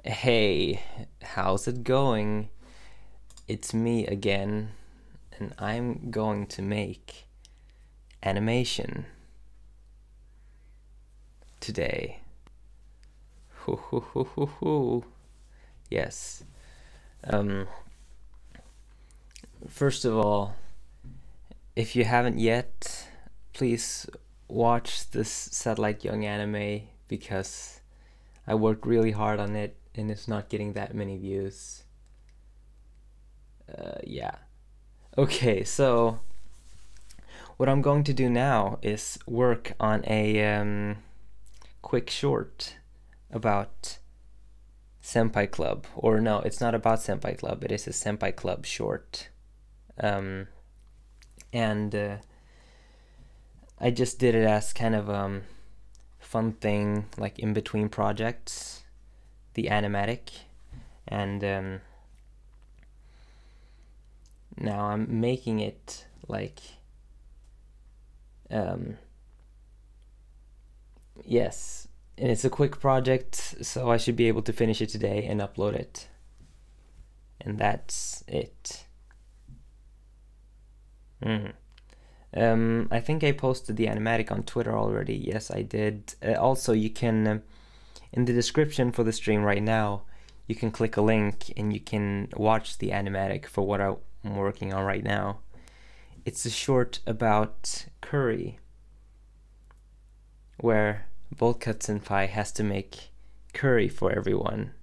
Hey, how's it going? It's me again, and I'm going to make animation today. Hoo hoo hoo hoo hoo. Yes. First of all, if you haven't yet, please watch this Satellite Young anime because I worked really hard on it and it's not getting that many views. Yeah. Okay, so what I'm going to do now is work on a quick short about Senpai Club. Or no, it's not about Senpai Club, it is a Senpai Club short. And I just did it as kind of fun thing, like in between projects, the animatic, and now I'm making it like yes, and it's a quick project, so I should be able to finish it today and upload it, and that's it. I think I posted the animatic on Twitter already. Yes, I did. Also, you can in the description for the stream right now, you can click a link and you can watch the animatic for what I'm working on right now. It's a short about curry, where Boltcut senpai has to make curry for everyone,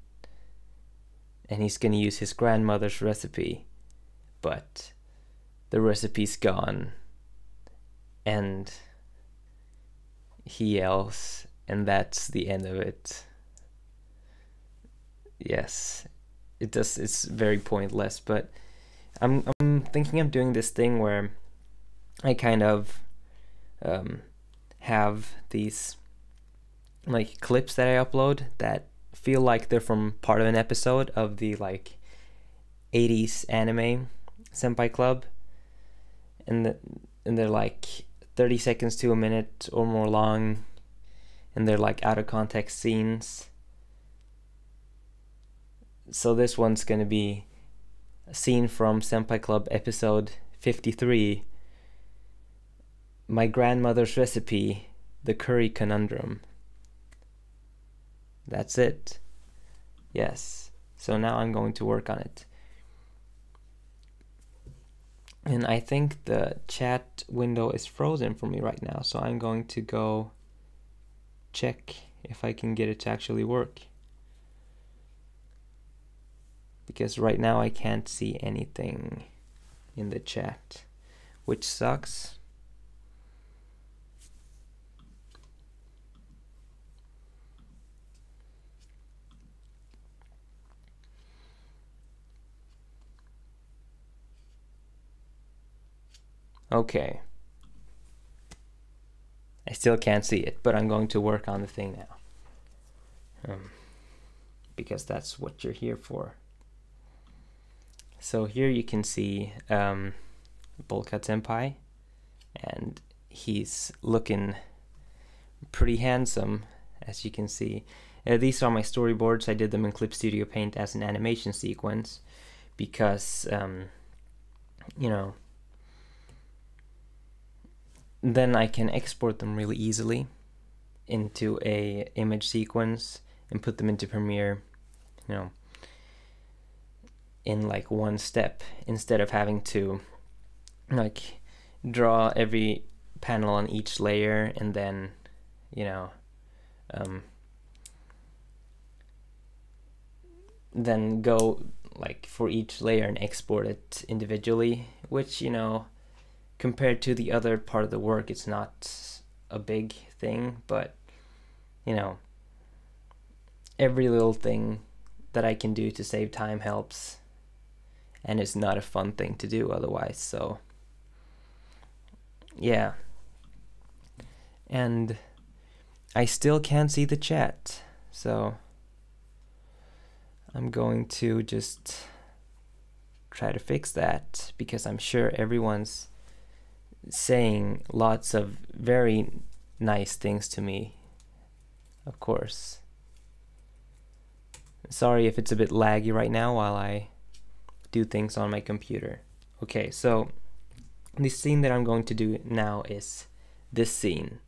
and he's gonna use his grandmother's recipe, but the recipe's gone, and he yells, and that's the end of it. Yes, it's very pointless, but I'm thinking of doing this thing where I kind of have these like clips that I upload that feel like they're from part of an episode of the like 80s anime Senpai Club, and they're like 30 seconds to a minute or more long, and they're like out of context scenes. So this one's gonna be a scene from Senpai Club episode 53, My Grandmother's Recipe, the Curry Conundrum. That's it. Yes. So now I'm going to work on it. And I think the chat window is frozen for me right now, so I'm going to go check if I can get it to actually work. Because right now I can't see anything in the chat, which sucks. Okay. I still can't see it, but I'm going to work on the thing now. Because that's what you're here for. So here you can see Boltcut senpai, and he's looking pretty handsome, as you can see. These are my storyboards. I did them in Clip Studio Paint as an animation sequence because, you know, then I can export them really easily into a image sequence and put them into Premiere, you know, in like one step, instead of having to like draw every panel on each layer and then, you know, then go like for each layer and export it individually, which, you know, compared to the other part of the work, it's not a big thing, but, you know, every little thing that I can do to save time helps, and it's not a fun thing to do otherwise. So yeah, and I still can't see the chat, so I'm going to just try to fix that, because I'm sure everyone's saying lots of very nice things to me, of course. Sorry if it's a bit laggy right now while I do things on my computer. Okay, so the scene that I'm going to do now is this scene.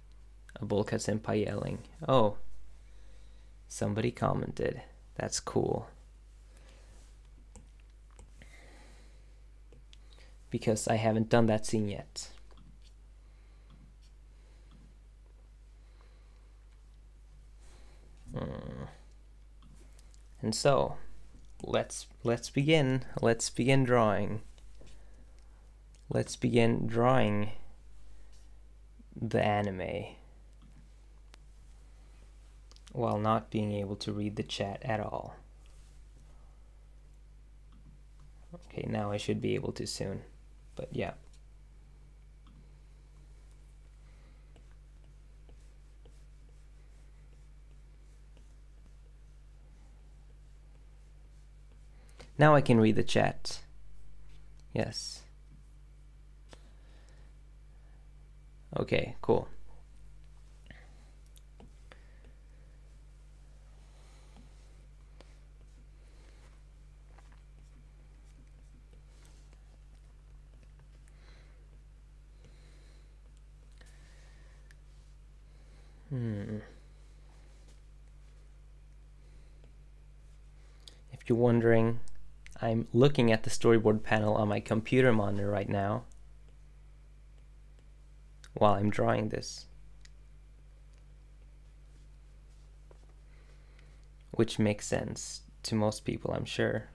A bowl-cut senpai yelling. Oh, somebody commented. That's cool. Because I haven't done that scene yet. And so, let's begin. Let's begin drawing. Let's begin drawing the anime while not being able to read the chat at all. Okay, now I should be able to soon, but yeah. Now I can read the chat. Yes. Okay, cool. If you're wondering, I'm looking at the storyboard panel on my computer monitor right now while I'm drawing this, which makes sense to most people, I'm sure.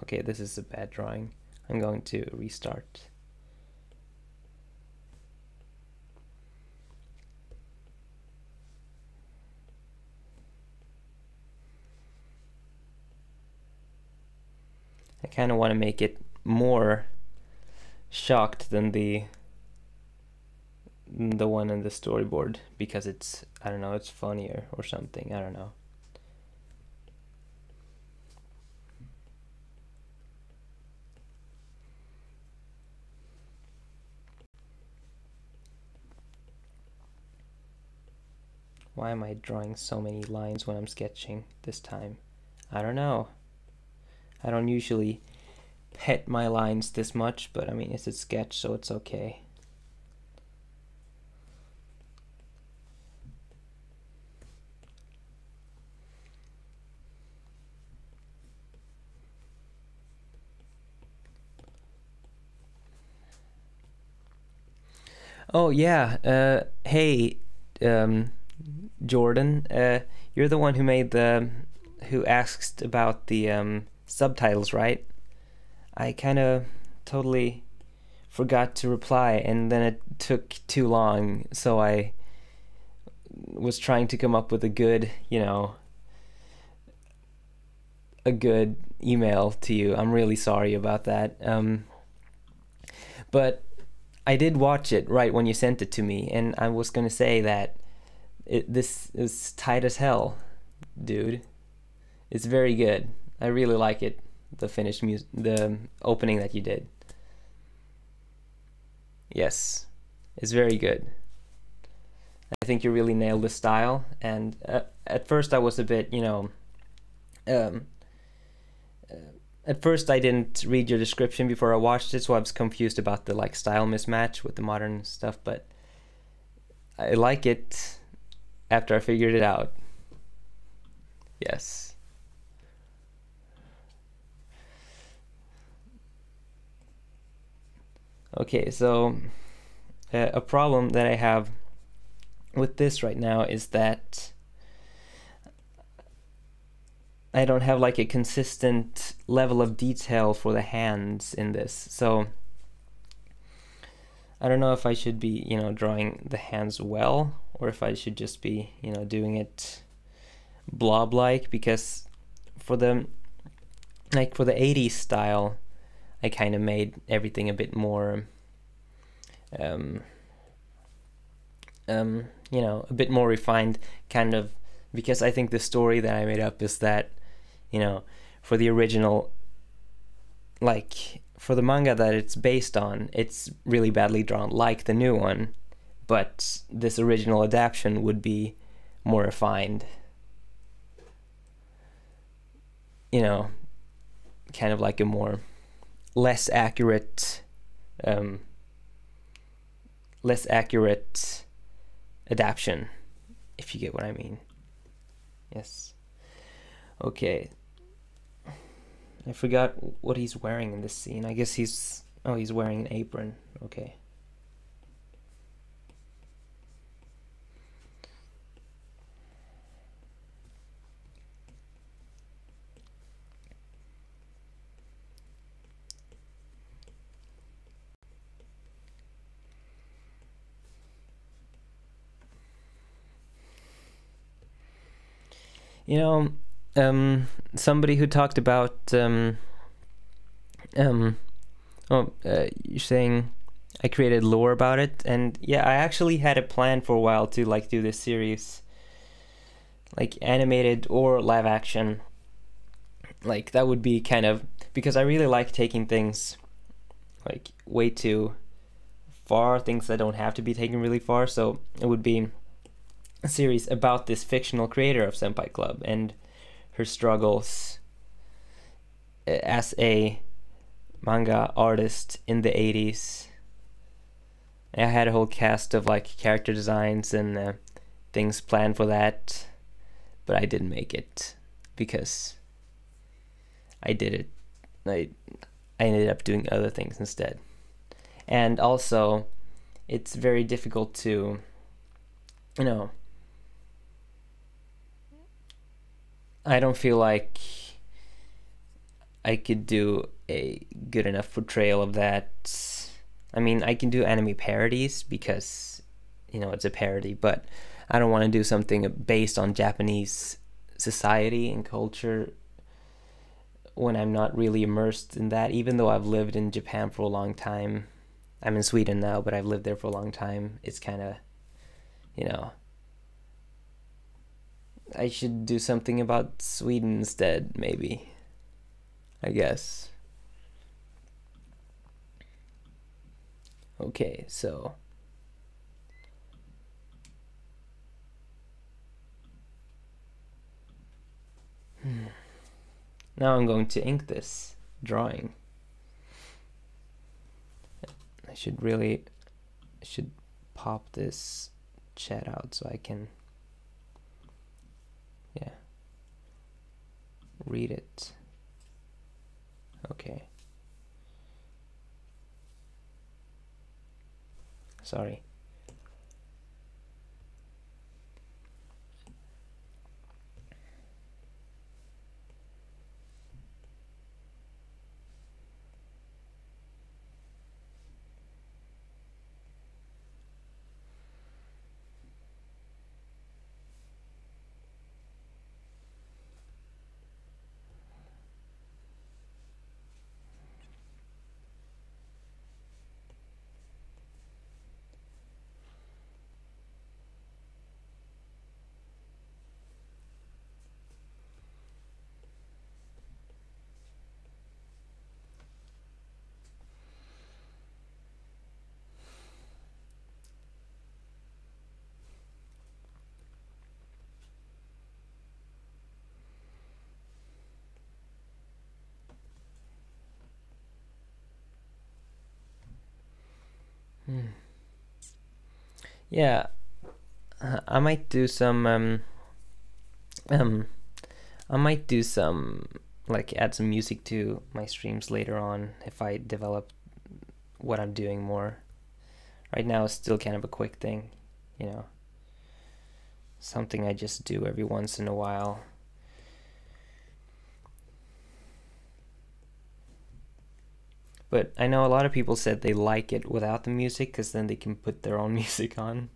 Okay, this is a bad drawing. I'm going to restart. I kind of want to make it more shocked than the one in the storyboard, because it's, I don't know, it's funnier or something, I don't know. Why am I drawing so many lines when I'm sketching this time? I don't know. I don't usually pet my lines this much, but I mean, it's a sketch, so it's okay. Oh yeah, hey, Jordan, you're the one who made who asked about the subtitles, right? I kind of totally forgot to reply, and then it took too long, so I was trying to come up with a good, a good email to you. I'm really sorry about that. But I did watch it right when you sent it to me, and I was gonna say that this is tight as hell, dude. It's very good. I really like it. The finished the opening that you did. Yes, it's very good. I think you really nailed the style, and at first I was a bit, at first I didn't read your description before I watched it, so I was confused about the style mismatch with the modern stuff, but I like it after I figured it out. Yes. Okay, so a problem that I have with this right now is that I don't have a consistent level of detail for the hands in this. So I don't know if I should be, drawing the hands well, or if I should just be, doing it blob-like, because for the 80s style, I kind of made everything a bit more, a bit more refined, kind of, because I think the story that I made up is that, for the original, for the manga that it's based on, it's really badly drawn, like the new one, but this original adaptation would be more refined. you know, kind of like a more less accurate adaptation, if you get what I mean. Yes. Okay. I forgot what he's wearing in this scene. I guess he's wearing an apron. Okay. You know, somebody who talked about you're saying I created lore about it, and yeah, I actually had a plan for a while to like do this series, like animated or live action. Like that would be kind of, because I really like taking things like way too far, things that don't have to be taken really far. So it would be a series about this fictional creator of Senpai Club and her struggles as a manga artist in the 80s. I had a whole cast of like character designs and things planned for that, but I didn't make it because I ended up doing other things instead. And also, it's very difficult to, you know, I don't feel like I could do a good enough portrayal of that. I mean, I can do anime parodies because, you know, it's a parody, but I don't want to do something based on Japanese society and culture when I'm not really immersed in that, even though I've lived in Japan for a long time. I'm in Sweden now, but I've lived there for a long time. It's kind of, you know, I should do something about Sweden instead, maybe. I guess. Okay, so now I'm going to ink this drawing. I should pop this chat out so I can, yeah, read it. Okay. Sorry. Yeah, I might do some I might do some, like, add some music to my streams later on if I develop what I'm doing more. Right now it's still kind of a quick thing, you know, something I just do every once in a while. But I know a lot of people said they like it without the music because then they can put their own music on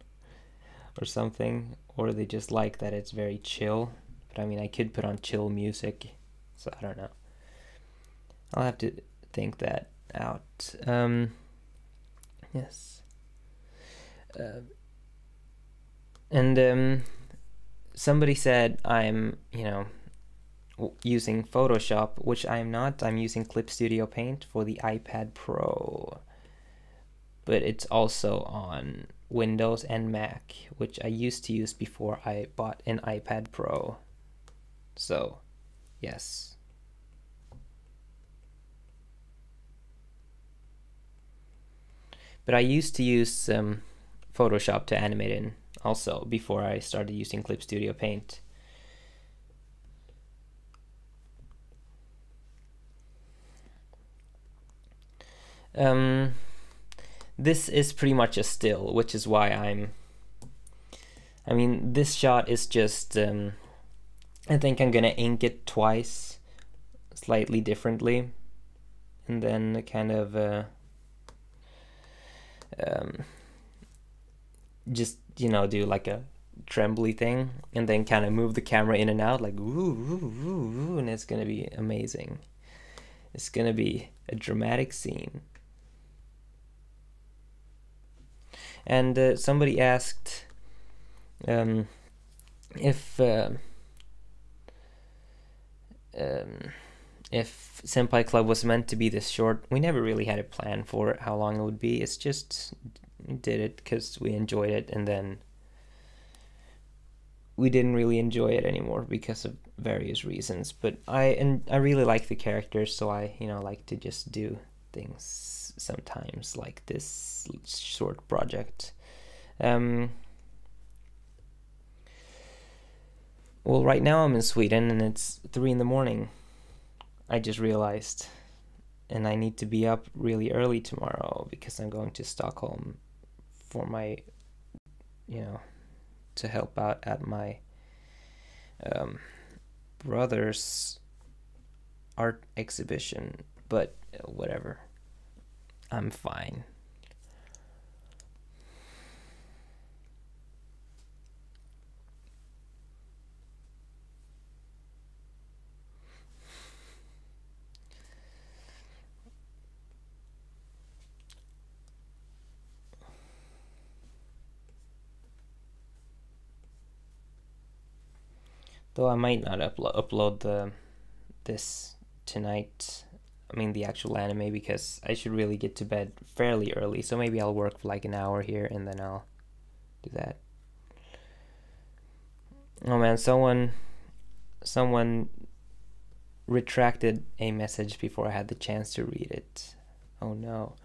or something, or they just like that it's very chill. But I mean, I could put on chill music, so I don't know. I'll have to think that out. Yes. And somebody said I'm, you know, using Photoshop, which I'm not. I'm using Clip Studio Paint for the iPad Pro, but it's also on Windows and Mac, which I used to use before I bought an iPad Pro. So, yes. But I used to use Photoshop to animate in also before I started using Clip Studio Paint. This is pretty much a still, which is why I mean, this shot is just, I think I'm gonna ink it twice, slightly differently, and then kind of just, you know, do like a trembly thing, and then kind of move the camera in and out, like woo, woo, woo, woo, and it's gonna be amazing. It's gonna be a dramatic scene. And somebody asked if Senpai Club was meant to be this short. We never really had a plan for how long it would be. It's just we did it because we enjoyed it, and then we didn't really enjoy it anymore because of various reasons. But I really like the characters, so I like to just do things sometimes like this short project. Well, right now I'm in Sweden and it's 3 in the morning. I just realized, and I need to be up really early tomorrow because I'm going to Stockholm for my, to help out at my brother's art exhibition. But whatever, I'm fine. Though I might not upload this tonight. I mean the actual anime, because I should really get to bed fairly early. So maybe I'll work for like an hour here and then I'll do that. Oh man, someone retracted a message before I had the chance to read it. Oh no.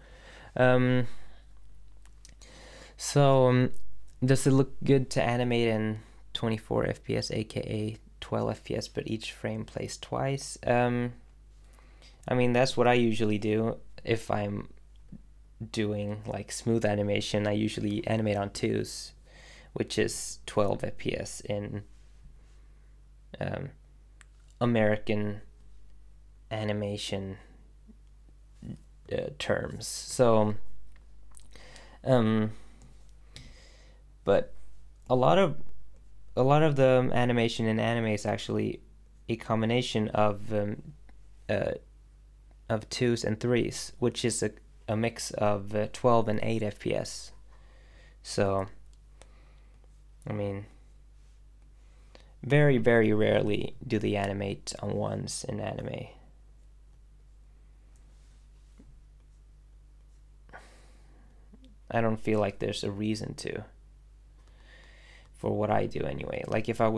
So does it look good to animate in 24 FPS, aka 12 FPS, but each frame plays twice? I mean, that's what I usually do. If I'm doing like smooth animation, I usually animate on 2s, which is 12 FPS in American animation terms. So but a lot of the animation in anime is actually a combination of 2s and 3s, which is a mix of 12 and 8 FPS. So I mean, very, very rarely do they animate on 1s in anime. I don't feel like there's a reason to, for what I do anyway. Like if I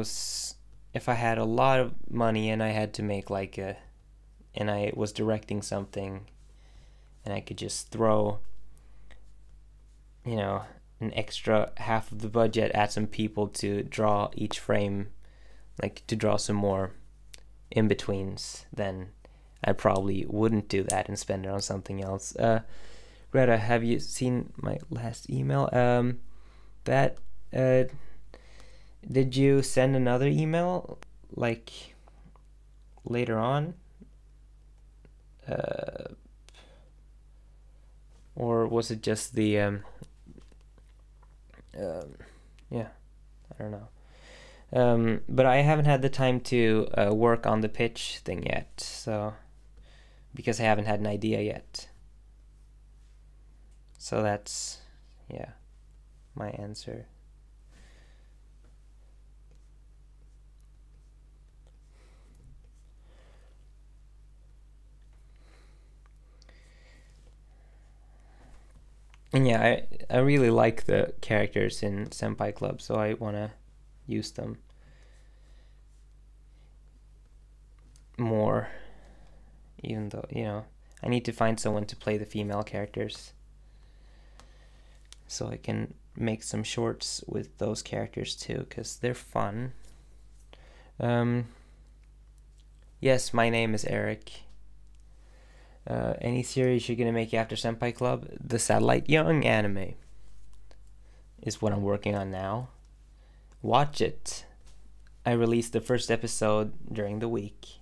had a lot of money and I had to make like and I was directing something and I could just throw, an extra half of the budget at some people to draw each frame, like to draw some more in-betweens, then I probably wouldn't do that and spend it on something else. Greta, have you seen my last email? Did you send another email like later on? Or was it just the yeah, I don't know. But I haven't had the time to work on the pitch thing yet, so because I haven't had an idea yet. So that's, yeah, my answer. And yeah, I really like the characters in Senpai Club, so I want to use them more, even though, I need to find someone to play the female characters. so I can make some shorts with those characters too, because they're fun. Yes, my name is Eric. Any series you're gonna make after Senpai Club? The Satellite Young anime is what I'm working on now. Watch it. I released the first episode during the week.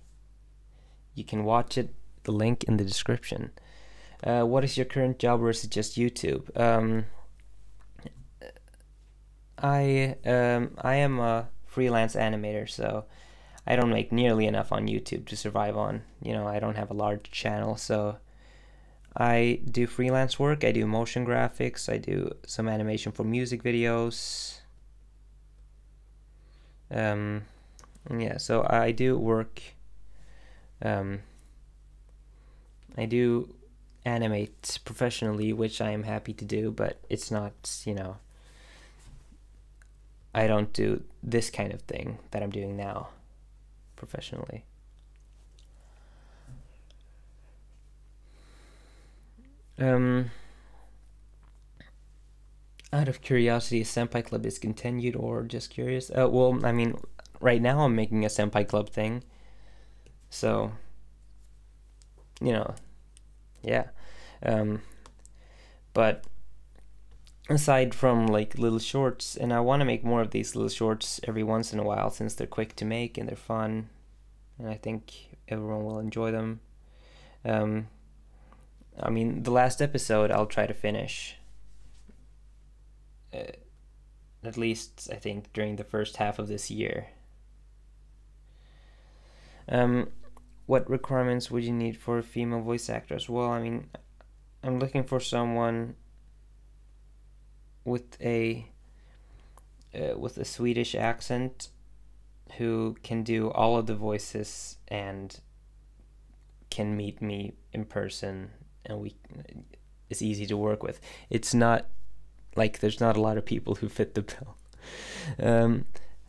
You can watch it, the link in the description. What is your current job, or is it just YouTube? I am a freelance animator, so I don't make nearly enough on YouTube to survive on. You know, I don't have a large channel, so I do freelance work. I do motion graphics. I do some animation for music videos. Yeah, so I do work. I do animate professionally, which I am happy to do, but it's not, you know, I don't do this kind of thing that I'm doing now professionally. Out of curiosity, Senpai Club is continued or just curious? Well, I mean, right now I'm making a Senpai Club thing, so, you know, yeah. But aside from like little shorts, and I want to make more of these little shorts every once in a while, since they're quick to make and they're fun, and I think everyone will enjoy them. I mean, the last episode I'll try to finish. At least I think during the first half of this year. What requirements would you need for female voice actors? Well, I mean, I'm looking for someone with a Swedish accent who can do all of the voices and can meet me in person, and it's easy to work with. It's not like there's not a lot of people who fit the bill.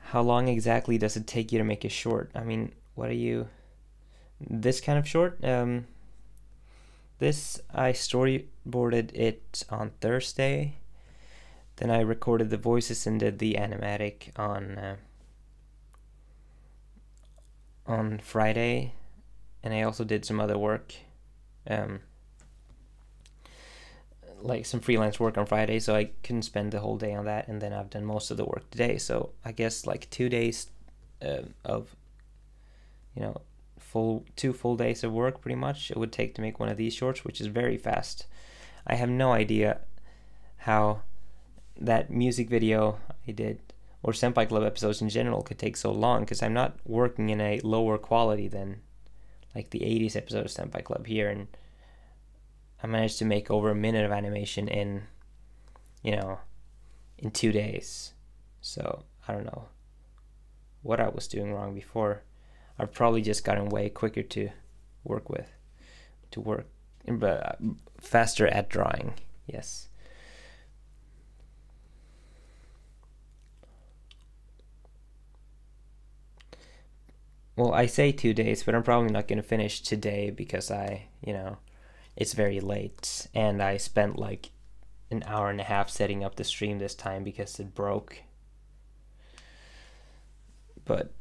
How long exactly does it take you to make a short? I mean, what are you... This kind of short? This, I storyboarded it on Thursday. Then I recorded the voices and did the animatic on Friday. And I also did some other work. Like some freelance work on Friday, so I couldn't spend the whole day on that, and then I've done most of the work today, so I guess like 2 days of, you know, 2 full days of work pretty much it would take to make one of these shorts, which is very fast. I have no idea how that music video I did, or Senpai Club episodes in general, could take so long, because I'm not working in a lower quality than like the 80s episode of Senpai Club here, and I managed to make over a minute of animation in, you know, in 2 days. So I don't know what I was doing wrong before. I've probably just gotten way quicker to work with, but faster at drawing. Yes. Well, I say 2 days, but I'm probably not going to finish today because it's very late, and I spent like an hour and a half setting up the stream this time because it broke. But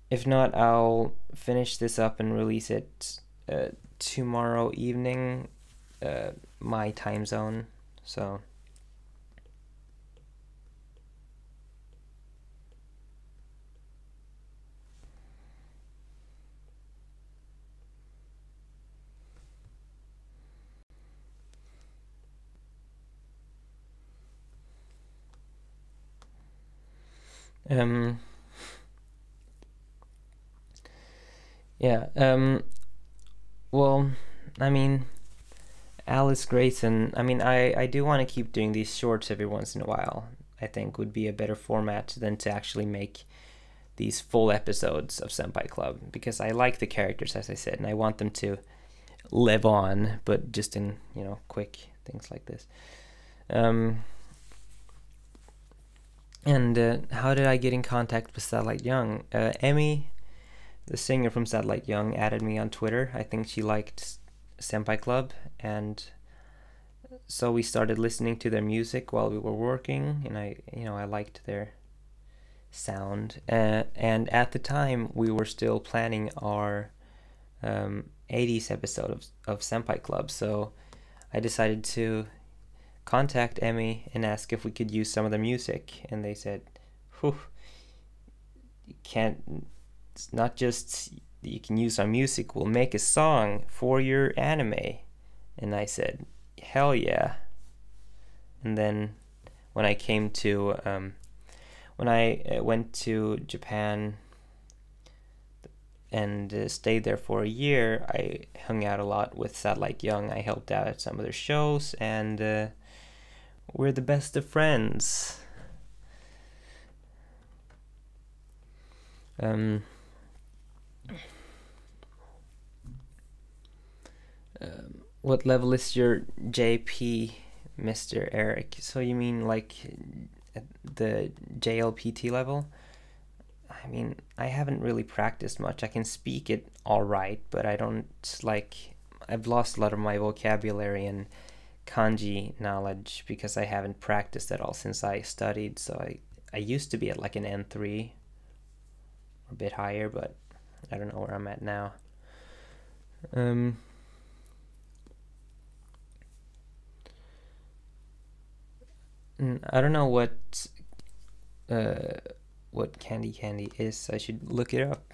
if not, I'll finish this up and release it tomorrow evening, my time zone. So yeah, well, I mean, Alice Grayson, I mean, I do want to keep doing these shorts every once in a while. I think would be a better format than to actually make these full episodes of Senpai Club, because I like the characters, as I said, and I want them to live on, but just in, quick things like this. And how did I get in contact with Satellite Young? Emmy, the singer from Satellite Young, added me on Twitter. I think she liked Senpai Club, and so we started listening to their music while we were working, and I liked their sound. And at the time, we were still planning our 80s episode of Senpai Club, so I decided to contact Emmy and ask if we could use some of the music, and they said, "Whew, you can't. It's not just you can use our music. We'll make a song for your anime." And I said, "Hell yeah!" And then when I came to when I went to Japan and stayed there for a year, I hung out a lot with Satellite Young. I helped out at some of their shows, and we're the best of friends. What level is your JP, Mr. Eric? So you mean like the JLPT level? I mean, I haven't really practiced much. I can speak it all right, but I don't I've lost a lot of my vocabulary and kanji knowledge because I haven't practiced at all since I studied. So I used to be at like an N3 or a bit higher, but I don't know where I'm at now. I don't know what candy is. I should look it up.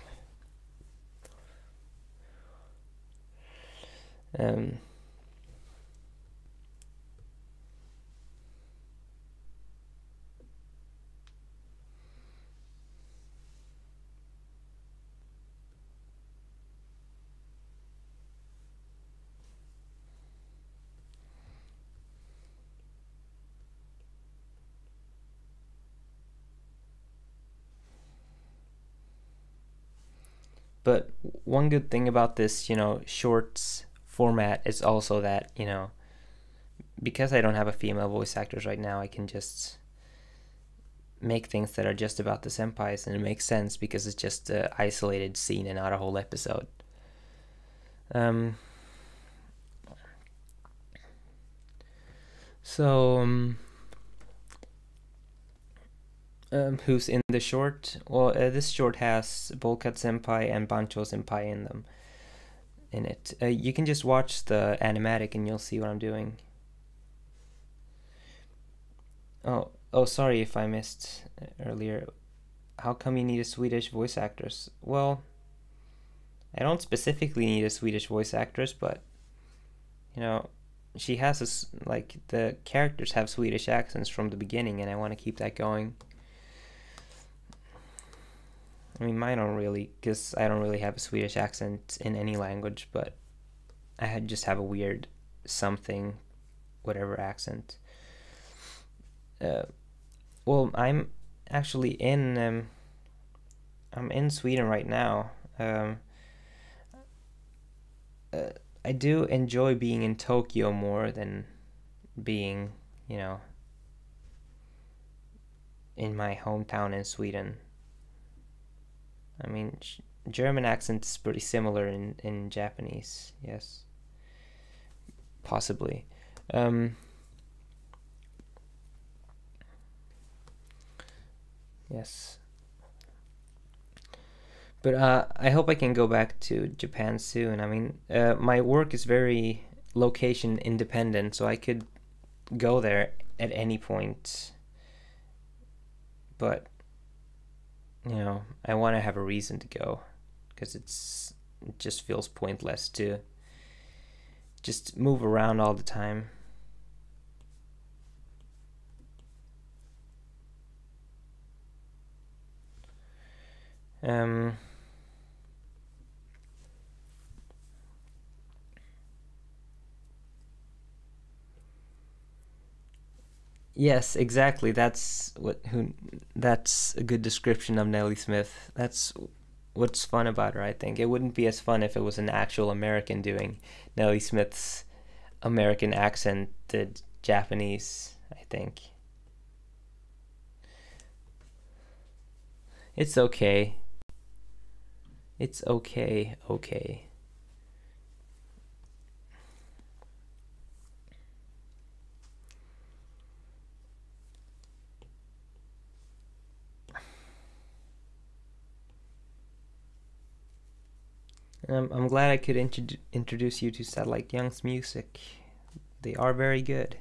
But one good thing about this, shorts format is also that, because I don't have a female voice actors right now, I can just make things that are just about the senpais, and it makes sense because it's just an isolated scene and not a whole episode. Who's in the short? Well, this short has Bolkat Senpai and Bancho Senpai in it. You can just watch the animatic and you'll see what I'm doing. Oh, sorry if I missed earlier. How come you need a Swedish voice actress? Well, I don't specifically need a Swedish voice actress, but she has the characters have Swedish accents from the beginning, and I want to keep that going. I mean, mine don't really, because I don't really have a Swedish accent in any language, but I just have a weird something, whatever accent. Well, I'm actually I'm in Sweden right now. I do enjoy being in Tokyo more than being, in my hometown in Sweden. I mean, German accent is pretty similar in Japanese, yes. Possibly. Yes. But I hope I can go back to Japan soon. I mean, my work is very location independent, so I could go there at any point. But I want to have a reason to go, because it just feels pointless to just move around all the time. Yes, exactly. That's a good description of Nellie Smith. That's what's fun about her, I think. It wouldn't be as fun if it was an actual American doing Nellie Smith's American accented Japanese, I think. It's okay. It's okay. I'm glad I could introduce you to Satellite Young's music. They are very good.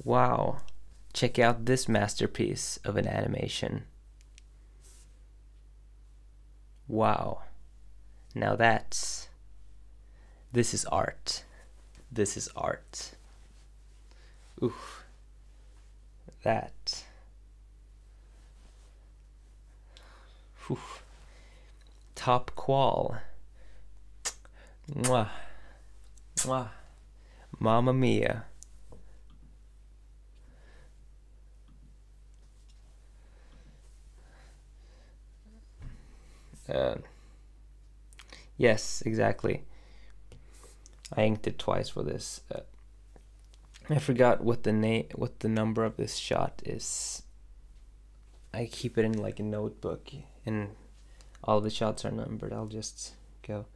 Wow, check out this masterpiece of an animation. Wow, now this is art. This is art. Oof, that. Oof. Top qual. Mwah. Mwah. Mamma mia. Yes, exactly. I inked it twice for this. I forgot what the number of this shot is. I keep it in like a notebook, and all the shots are numbered. I'll just go,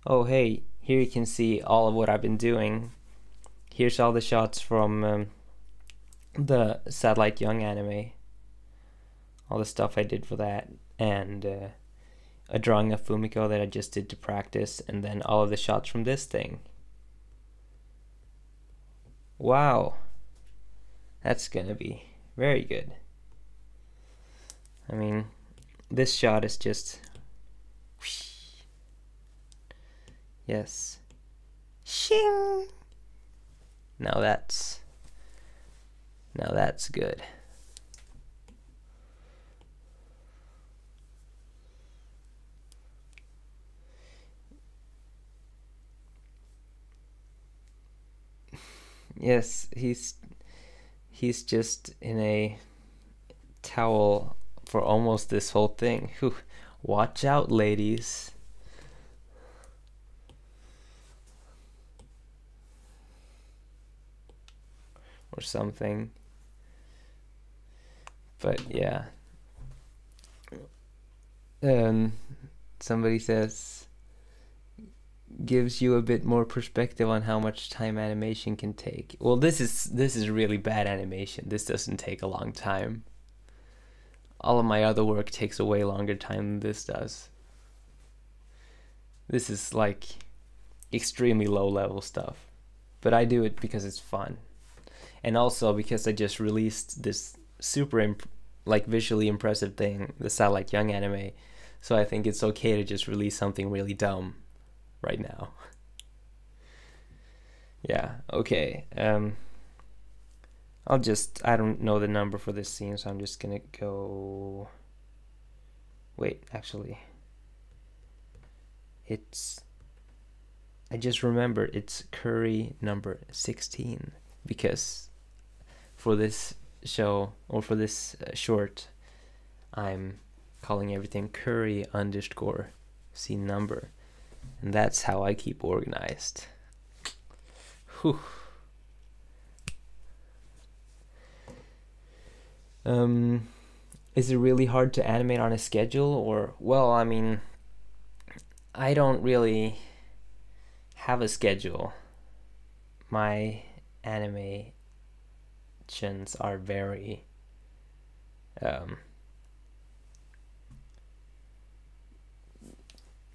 oh hey, here you can see all of what I've been doing. Here's all the shots from the Satellite Young anime, all the stuff I did for that, and a drawing of Fumiko that I just did to practice, and then all of the shots from this thing. Wow, that's gonna be very good. I mean, this shot is just, yes, shing. Now that's good. Yes, he's just in a towel for almost this whole thing. Whew. Watch out, ladies. Or something. But yeah. Somebody says, gives you a bit more perspective on how much time animation can take. Well, this is really bad animation. This doesn't take a long time. All of my other work takes a way longer time than this does. This is like extremely low level stuff, but I do it because it's fun, and also because I just released this super like visually impressive thing, the Satellite Young anime, so I think it's okay to just release something really dumb right now. Yeah, okay. I don't know the number for this scene, so I'm just gonna go, wait, actually, I just remembered it's curry number 16, because for this show, or for this short, I'm calling everything curry underscore scene number, and that's how I keep organized. Whew. Is it really hard to animate on a schedule? Or, well, I mean, I don't really have a schedule. My animations are very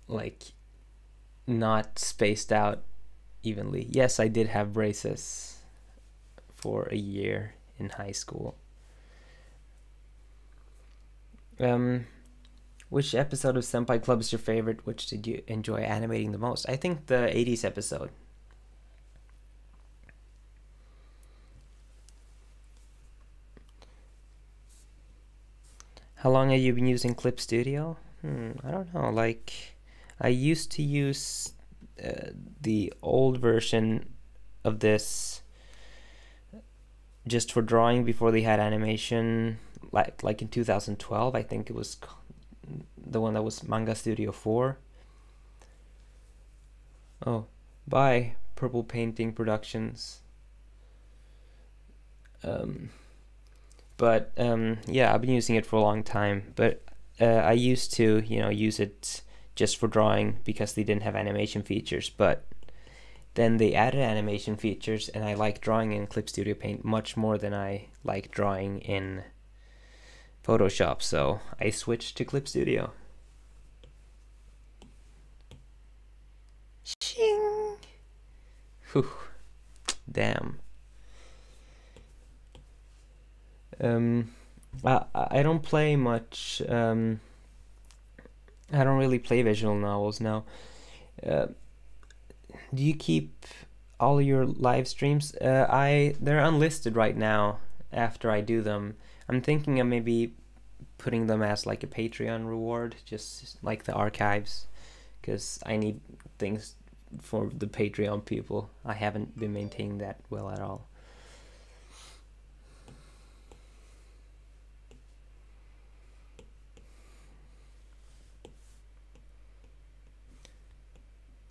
like not spaced out evenly. Yes, I did have braces for a year in high school. Which episode of Senpai Club is your favorite? Which did you enjoy animating the most? I think the 80s episode. How long have you been using Clip Studio? I don't know. Like, I used to use the old version of this just for drawing before they had animation, like in 2012. I think it was the one that was Manga Studio 4. Oh, bye, Purple Painting Productions. But But yeah, I've been using it for a long time. But I used to, use it just for drawing because they didn't have animation features. But then they added animation features, and I like drawing in Clip Studio Paint much more than I like drawing in Photoshop. So I switched to Clip Studio. Shing! Whew. Damn. I don't play much. I don't really play visual novels now. Do you keep all your live streams? They're unlisted right now after I do them. I'm thinking of maybe putting them as like a Patreon reward, just like the archives, because I need things for the Patreon people. I haven't been maintaining that well at all.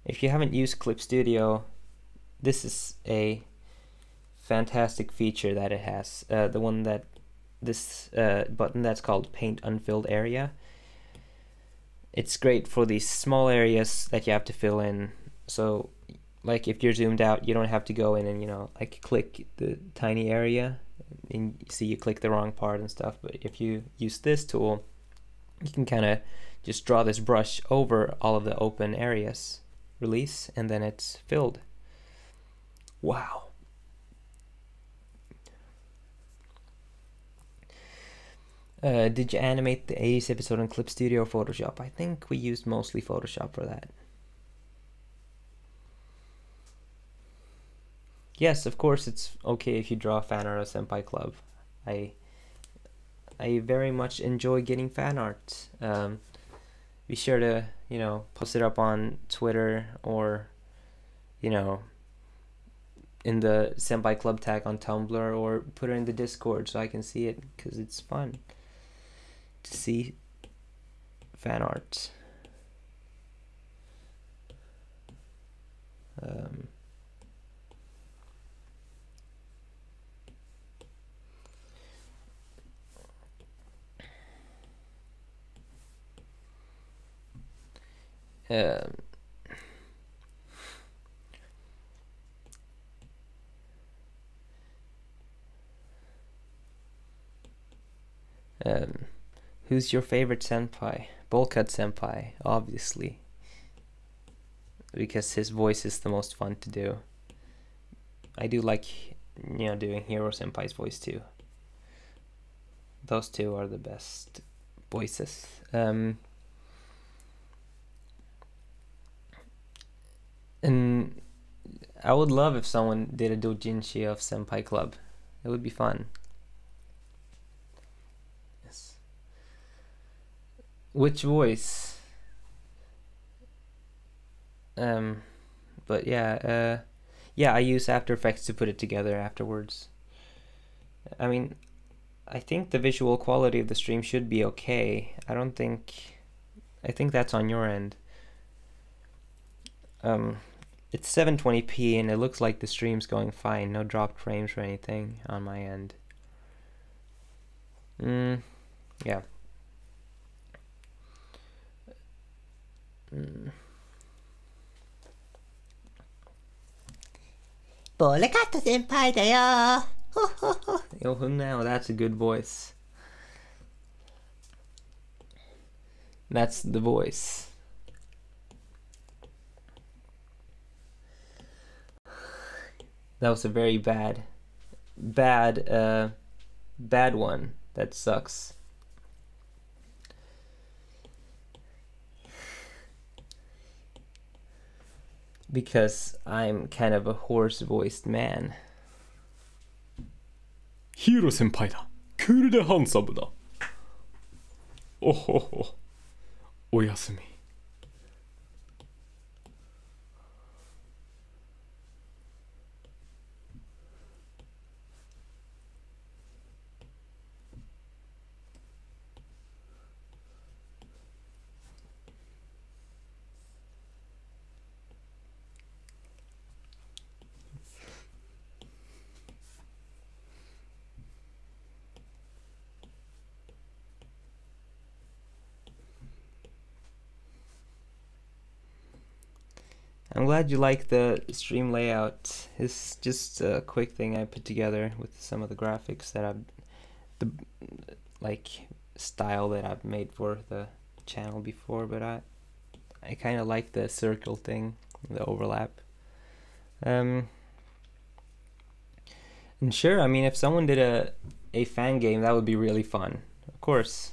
If you haven't used Clip Studio, this is a fantastic feature that it has. The one that this button that's called Paint Unfilled Area. It's great for these small areas that you have to fill in. So, like if you're zoomed out, you don't have to go in and like click the tiny area, and see you click the wrong part and stuff. But if you use this tool, you can kind of just draw this brush over all of the open areas. Release, and then it's filled. Wow. Did you animate the 80s episode on Clip Studio or Photoshop? I think we used mostly Photoshop for that. Yes, of course it's okay if you draw fan art of Senpai Club. I very much enjoy getting fan art. Be sure to, post it up on Twitter or, in the Senpai Club tag on Tumblr, or put it in the Discord so I can see it, because it's fun to see fan art. Who's your favorite senpai? Bollcut senpai, obviously, because his voice is the most fun to do. I do like, doing Hero Senpai's voice too. Those two are the best voices. And I would love if someone did a doujinshi of Senpai Club. It would be fun. Yes. Which voice? But yeah, I use After Effects to put it together afterwards. I mean, I think the visual quality of the stream should be okay. I think that's on your end. It's 720p and it looks like the stream's going fine. No dropped frames or anything on my end. Yeah. Bollekato senpai da yo. Oh, now that's a good voice. That's the voice. That was a very bad one. That sucks. Because I'm kind of a hoarse-voiced man. Hiro senpai da. クールでハンサムだ。おほほ。おやすみ。I'm glad you like the stream layout. It's just a quick thing I put together with some of the graphics that the like style that I've made for the channel before, but I kind of like the circle thing, the overlap. And sure, I mean, if someone did a fan game, that would be really fun, of course.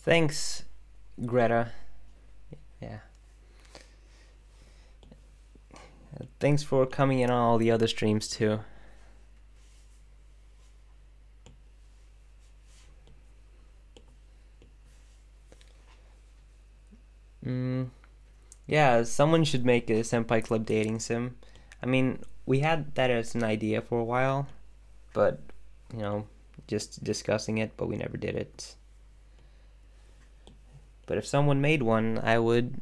Thanks, Greta. Yeah. Thanks for coming in on all the other streams too. Yeah, someone should make a Senpai Club dating sim. I mean, we had that as an idea for a while, but, you know, just discussing it, but we never did it. But if someone made one, I would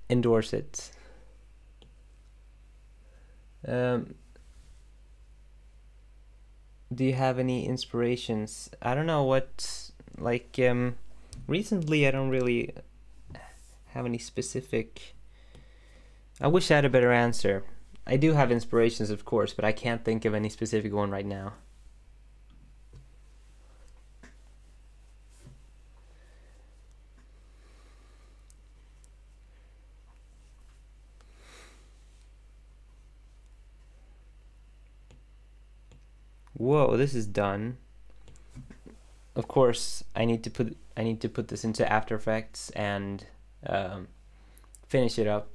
endorse it. Do you have any inspirations? I don't know what, like, recently I don't really have any specific... I wish I had a better answer. I do have inspirations, of course, but I can't think of any specific one right now. Whoa, this is done. Of course, I need to put this into After Effects and finish it up.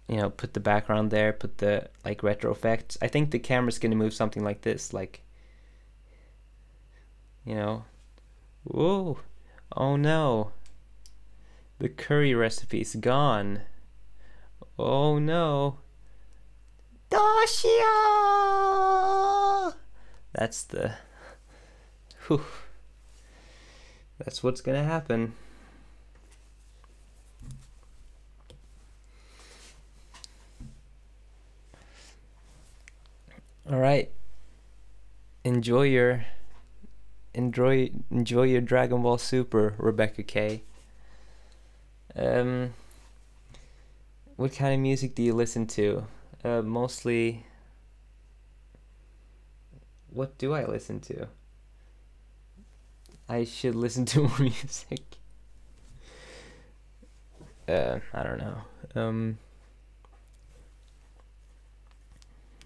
You know, put the background there, put the like retro effects. I think the camera's gonna move something like this, like, you know. Whoa! Oh no! The curry recipe's gone. Oh no! Doshio! That's the... Whew. That's what's gonna happen. All right. Enjoy your Dragon Ball Super, Rebecca K. What kind of music do you listen to? Mostly. What do I listen to? I should listen to more music. I don't know.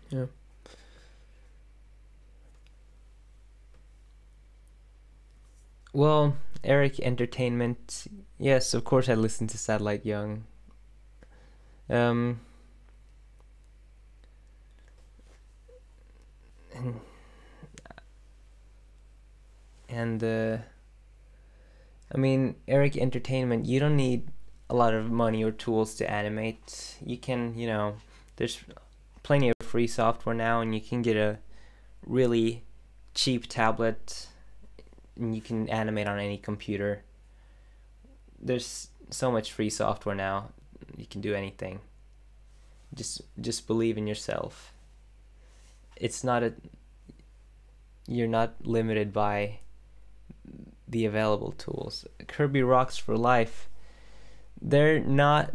Yeah. Well, Eric Entertainment. Yes, of course I listen to Satellite Young. And I mean, Eric Entertainment, you don't need a lot of money or tools to animate. You can, you know, there's plenty of free software now, and you can get a really cheap tablet and you can animate on any computer. There's so much free software now. You can do anything. Just believe in yourself. It's not you're not limited by the available tools. Kirby Rocks for Life, they're not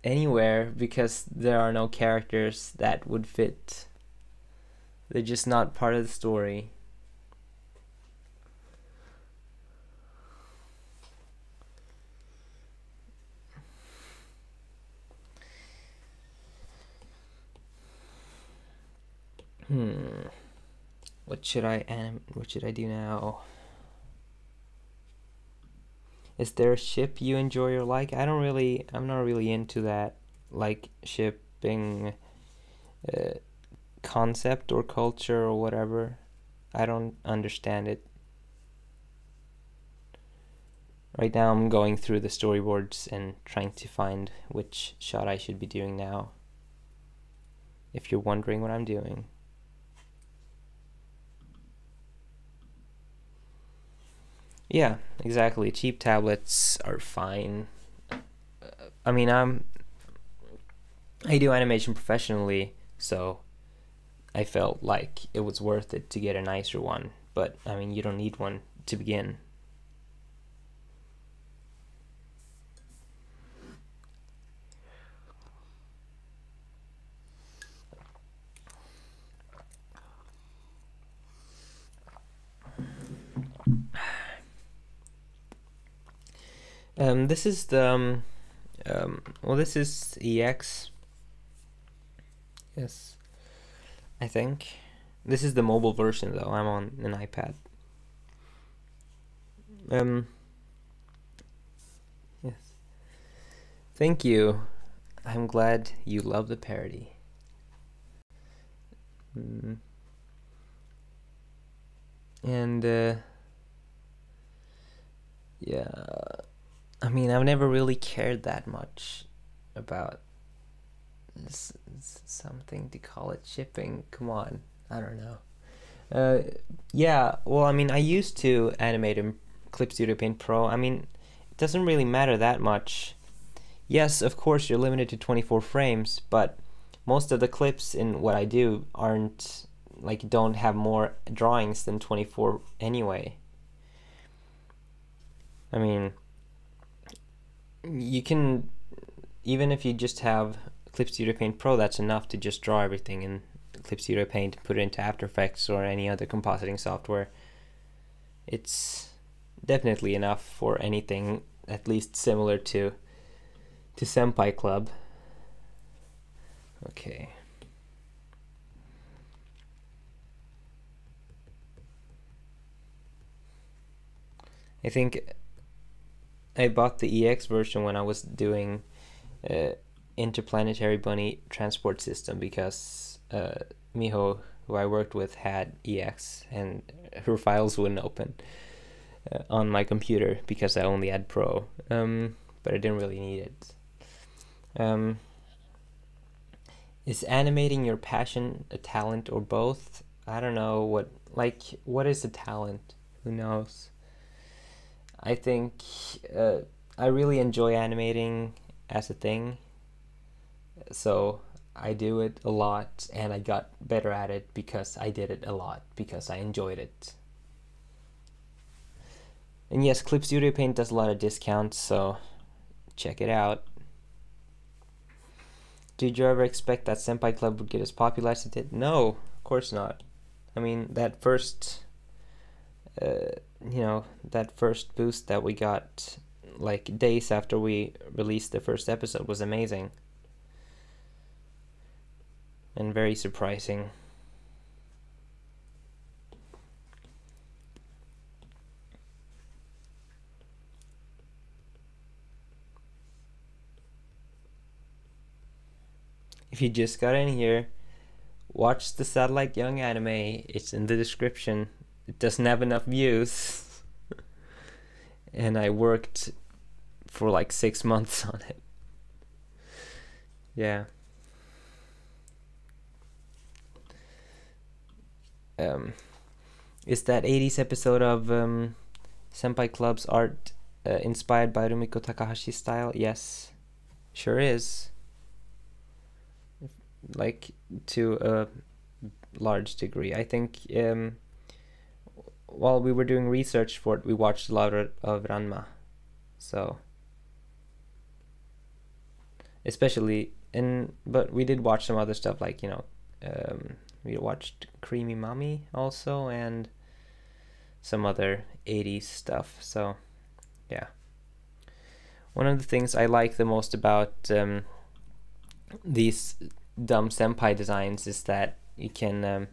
anywhere because there are no characters that would fit. They're just not part of the story. What should I do now? Is there a ship you enjoy or like? I'm not really into that, like, shipping concept or culture or whatever. I don't understand it. Right now I'm going through the storyboards and trying to find which shot I should be doing now. if you're wondering what I'm doing. Yeah, exactly. Cheap tablets are fine. I mean, I do animation professionally, so I felt like it was worth it to get a nicer one. But I mean, you don't need one to begin. This is the well, this is EX. Yes, I think this is the mobile version though. I'm on an iPad. Yes. Thank you. I'm glad you love the parody. And yeah, I mean, I've never really cared that much about something to call it shipping. Come on, I don't know. Yeah, well, I mean, I used to animate in Clip Studio Paint Pro. I mean, it doesn't really matter that much. Yes, of course, you're limited to 24 frames, but most of the clips in what I do aren't, like, don't have more drawings than 24 anyway. I mean, you can, even if you just have Clip Studio Paint Pro, that's enough to just draw everything in Clip Studio Paint and put it into After Effects or any other compositing software. It's definitely enough for anything at least similar to Senpai Club. Okay. I think I bought the EX version when I was doing Interplanetary Bunny Transport System because Miho, who I worked with, had EX and her files wouldn't open on my computer because I only had Pro, but I didn't really need it. Is animating your passion a talent or both? I don't know what is a talent? Who knows? I think I really enjoy animating as a thing, so I do it a lot, and I got better at it because I did it a lot, because I enjoyed it. And yes, Clip Studio Paint does a lot of discounts, so check it out. Did you ever expect that Senpai Club would get as popular as it did? No, of course not. I mean, that first that first boost that we got like days after we released the first episode was amazing and very surprising. If you just got in here, watch the Satellite Young anime. It's in the description. It doesn't have enough views. And I worked for like 6 months on it. Yeah. Is that 80s episode of Senpai Club's art inspired by Rumiko Takahashi's style? Yes, sure is. Like, to a large degree. I think while we were doing research for it, we watched a lot of Ranma. So, especially, but we did watch some other stuff, like, we watched Creamy Mami also, and some other 80s stuff. So, yeah. One of the things I like the most about these dumb senpai designs is that you can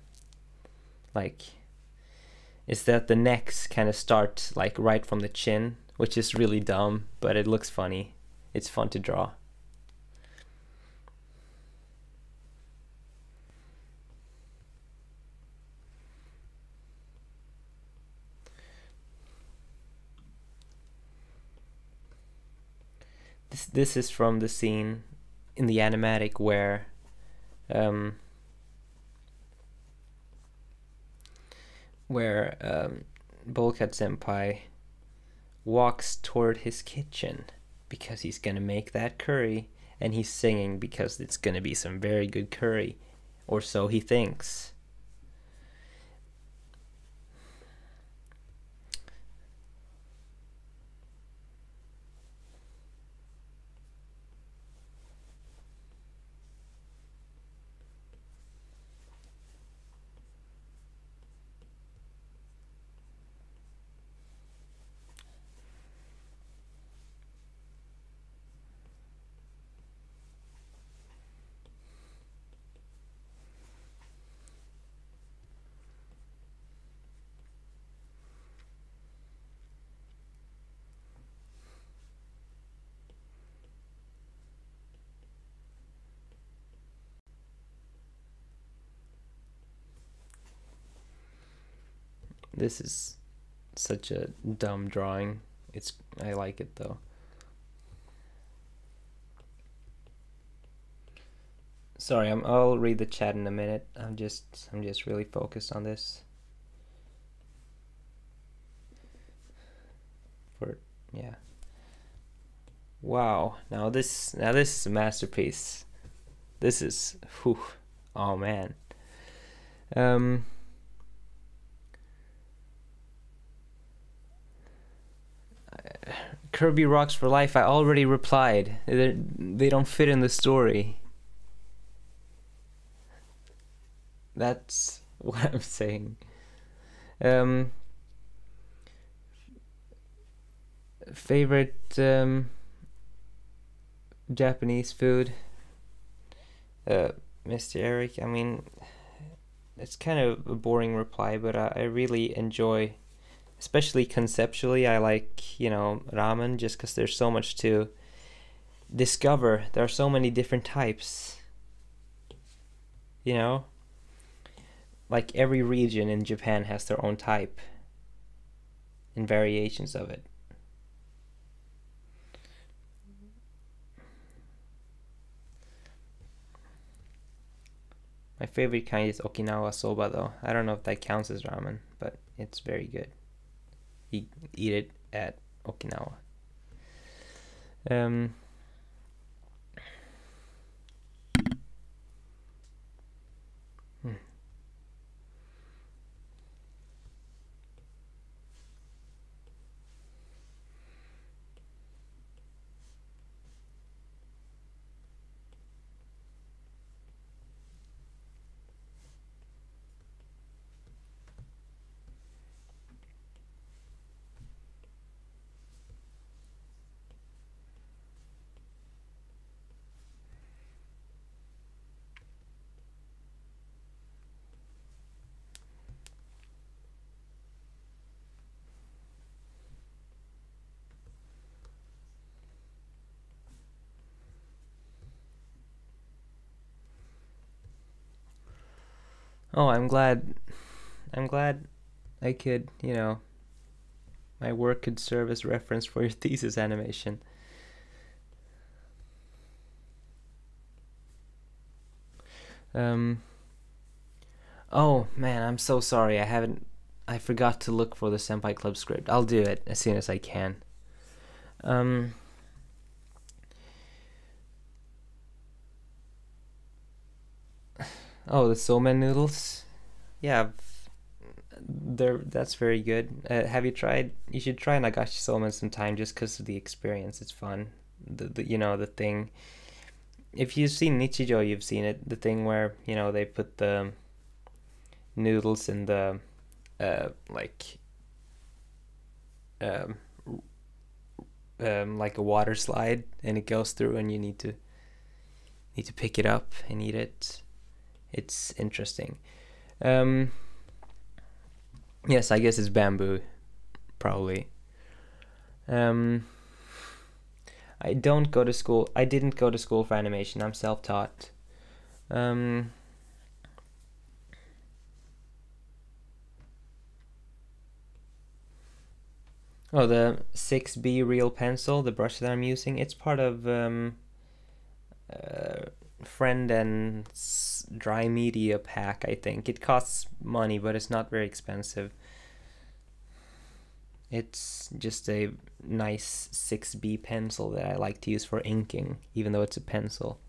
is that the necks kind of start like right from the chin, which is really dumb, but it looks funny. It's fun to draw. This is from the scene in the animatic where where Bulkhead Senpai walks toward his kitchen because he's gonna make that curry, and he's singing because it's gonna be some very good curry, or so he thinks. This is such a dumb drawing. I like it though. Sorry, I'll read the chat in a minute. I'm just really focused on this. Yeah. Wow. Now this is a masterpiece. This is whew. Oh man. Kirby Rocks for Life, I already replied. They don't fit in the story. That's what I'm saying. Favorite Japanese food? Mr. Eric, I mean, it's kind of a boring reply, but I really enjoy, especially conceptually, I like, ramen, just because there's so much to discover. There are so many different types, like every region in Japan has their own type and variations of it. My favorite kind is Okinawa soba though. I don't know if that counts as ramen, but it's very good. You eat it at Okinawa. Oh, I'm glad I could, my work could serve as reference for your thesis animation. Oh man, I'm so sorry. I forgot to look for the Senpai Club script. I'll do it as soon as I can. Oh, the somen noodles. Yeah, that's very good. Have you tried? You should try Nagashi somen sometime, just because of the experience. It's fun. The thing. If you've seen Nichijo, you've seen it. The thing where they put the noodles in the like a water slide, and it goes through, and you need to pick it up and eat it. It's interesting. Yes, I guess it's bamboo, probably. I don't go to school. I didn't go to school for animation. I'm self-taught. Oh, the 6B real pencil, the brush that I'm using, it's part of friend and dry media pack, I think. It costs money, but it's not very expensive. It's just a nice 6B pencil that I like to use for inking, even though it's a pencil.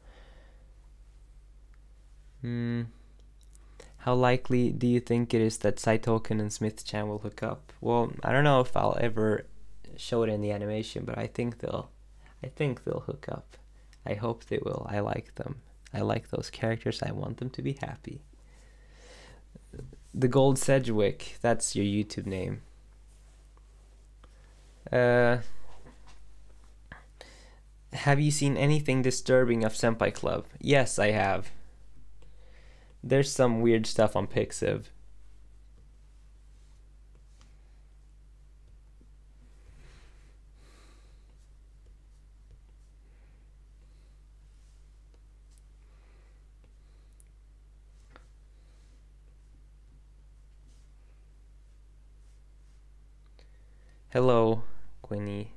How likely do you think it is that Saitoken and Smith-chan will hook up? Well, I don't know if I'll ever show it in the animation, but I think they'll hook up. I hope they will. I like them. I like those characters. I want them to be happy. The Gold Sedgwick, that's your YouTube name. Have you seen anything disturbing of Senpai Club? Yes, I have. There's some weird stuff on Pixiv. Hello, Quinny.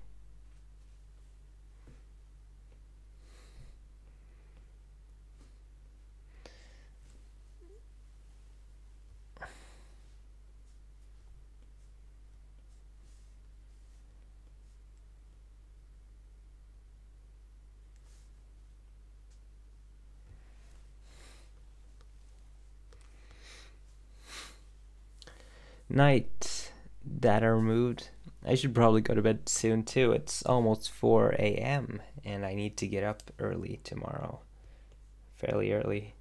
Night. Data removed. I should probably go to bed soon too. It's almost 4 a.m. and I need to get up early tomorrow. Fairly early.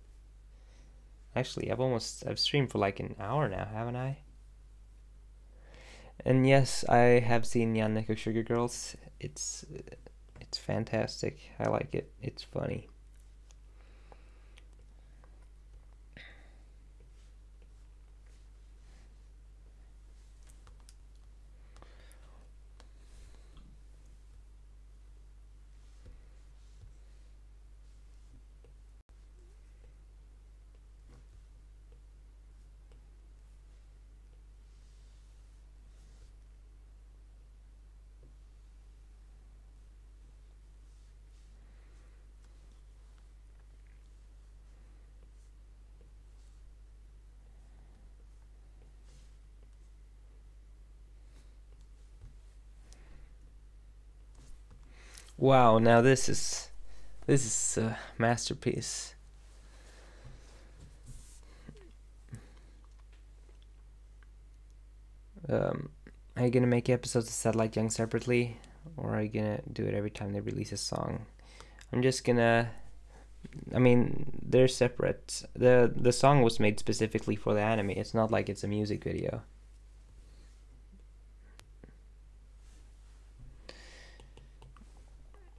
Actually, I've streamed for like an hour now, haven't I? And yes, I have seen Yaneko Sugar Girls. It's fantastic. I like it. It's funny. Wow, now this is a masterpiece. Are you gonna make episodes of Satellite Young separately, or are you gonna do it every time they release a song? I'm just gonna. I mean, they're separate. The song was made specifically for the anime. It's not like it's a music video.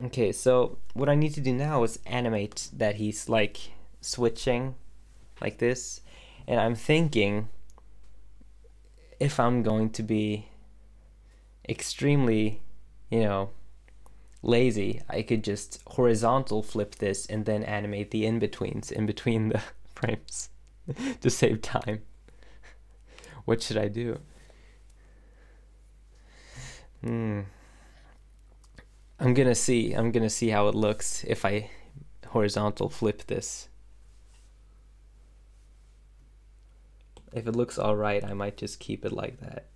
Okay, so what I need to do now is animate that he's like switching like this, and I'm thinking if I'm going to be extremely, lazy, I could just horizontal flip this and then animate the in-betweens in between the frames to save time. What should I do? I'm gonna see how it looks if I horizontal flip this. If it looks alright, I might just keep it like that.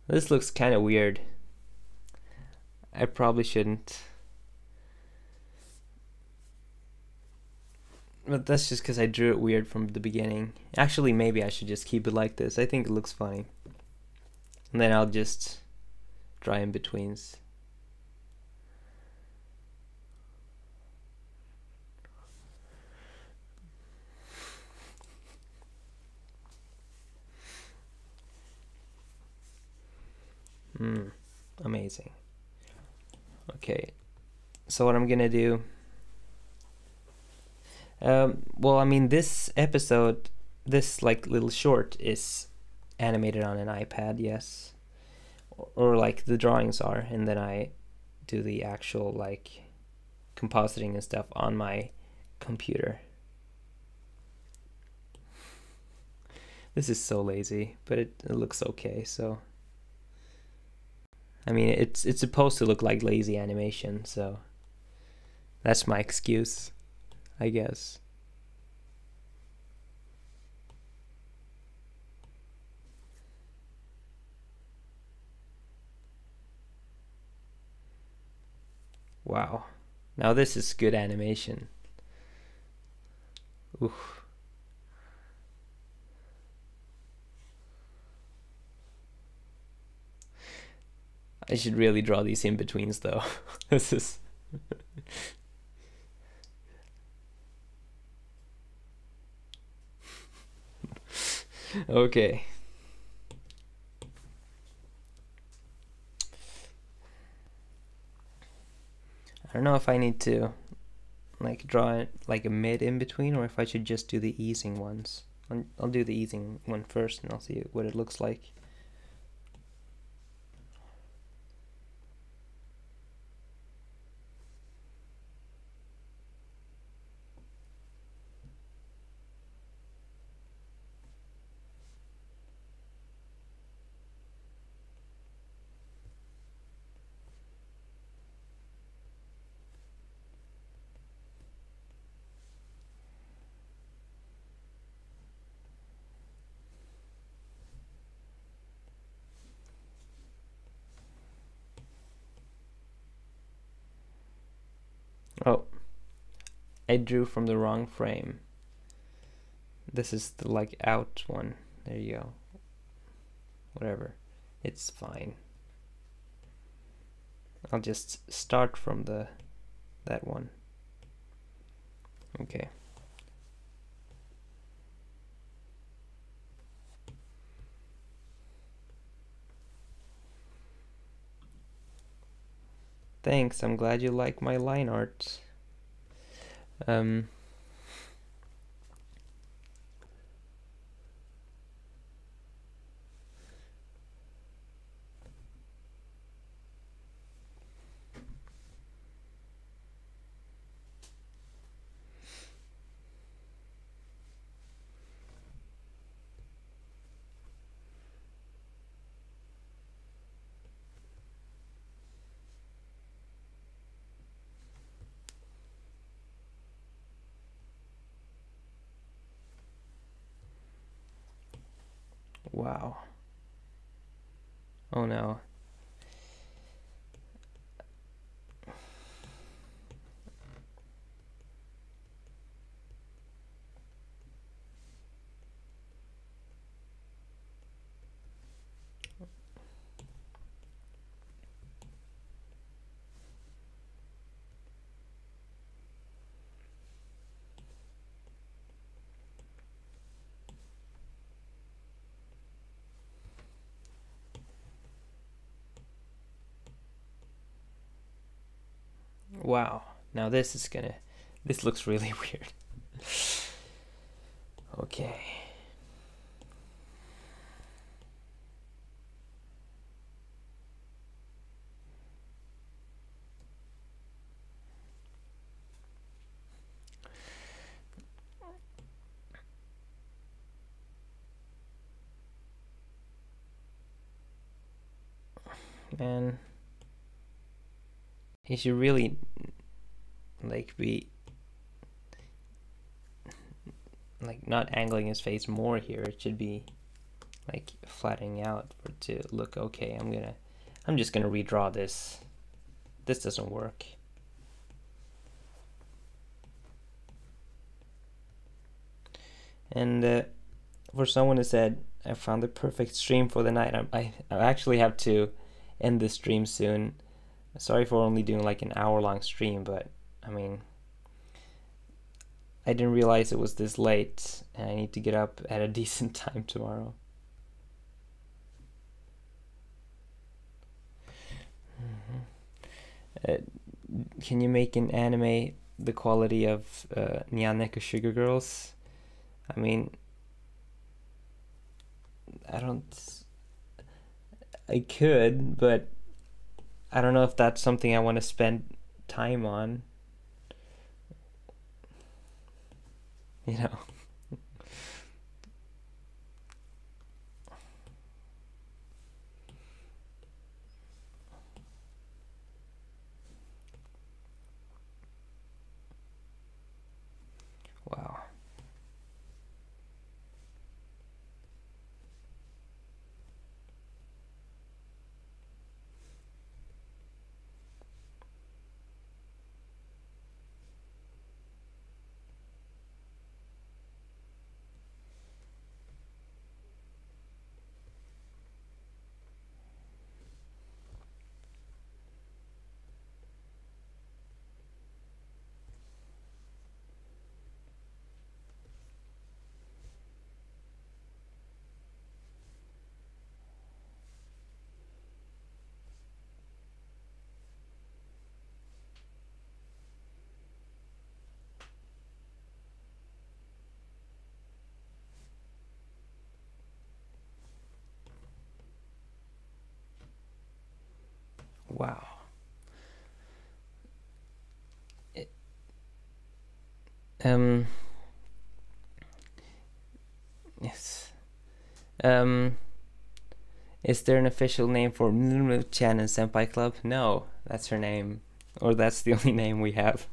This looks kind of weird. I probably shouldn't. But that's just because I drew it weird from the beginning. Actually, maybe I should just keep it like this. I think it looks funny. And then I'll just draw in betweens. Amazing. Okay, so what I'm gonna do, well, I mean, this episode, this like little short is animated on an iPad, yes, or like the drawings are, and then I do the actual like compositing and stuff on my computer. This is so lazy, but it looks okay, so I mean it's supposed to look like lazy animation, so that's my excuse, I guess. Wow. Now this is good animation. Oof. I should really draw these in-betweens though. This is okay. I don't know if I need to like draw it like a mid in between, or if I should just do the easing ones. I'll do the easing one first and I'll see what it looks like. Oh, I drew from the wrong frame. This is the like out one. There you go. Whatever. It's fine. I'll just start from that one. Okay. Thanks, I'm glad you like my line art. Wow. Oh no. Wow. Now this looks really weird. Okay. Man, he should really like be like not angling his face more here. It should be like flattening out for it to look okay. I'm just gonna redraw this. This doesn't work. And for someone who said I found the perfect stream for the night, I actually have to end the stream soon. Sorry for only doing like an hour-long stream, but I mean, I didn't realize it was this late, and I need to get up at a decent time tomorrow. Can you make an anime the quality of Nyaneko Sugar Girls? I mean, I could, but I don't know if that's something I want to spend time on. You know. Wow. It, yes. Is there an official name for Chan and Senpai Club? No, that's her name. Or that's the only name we have.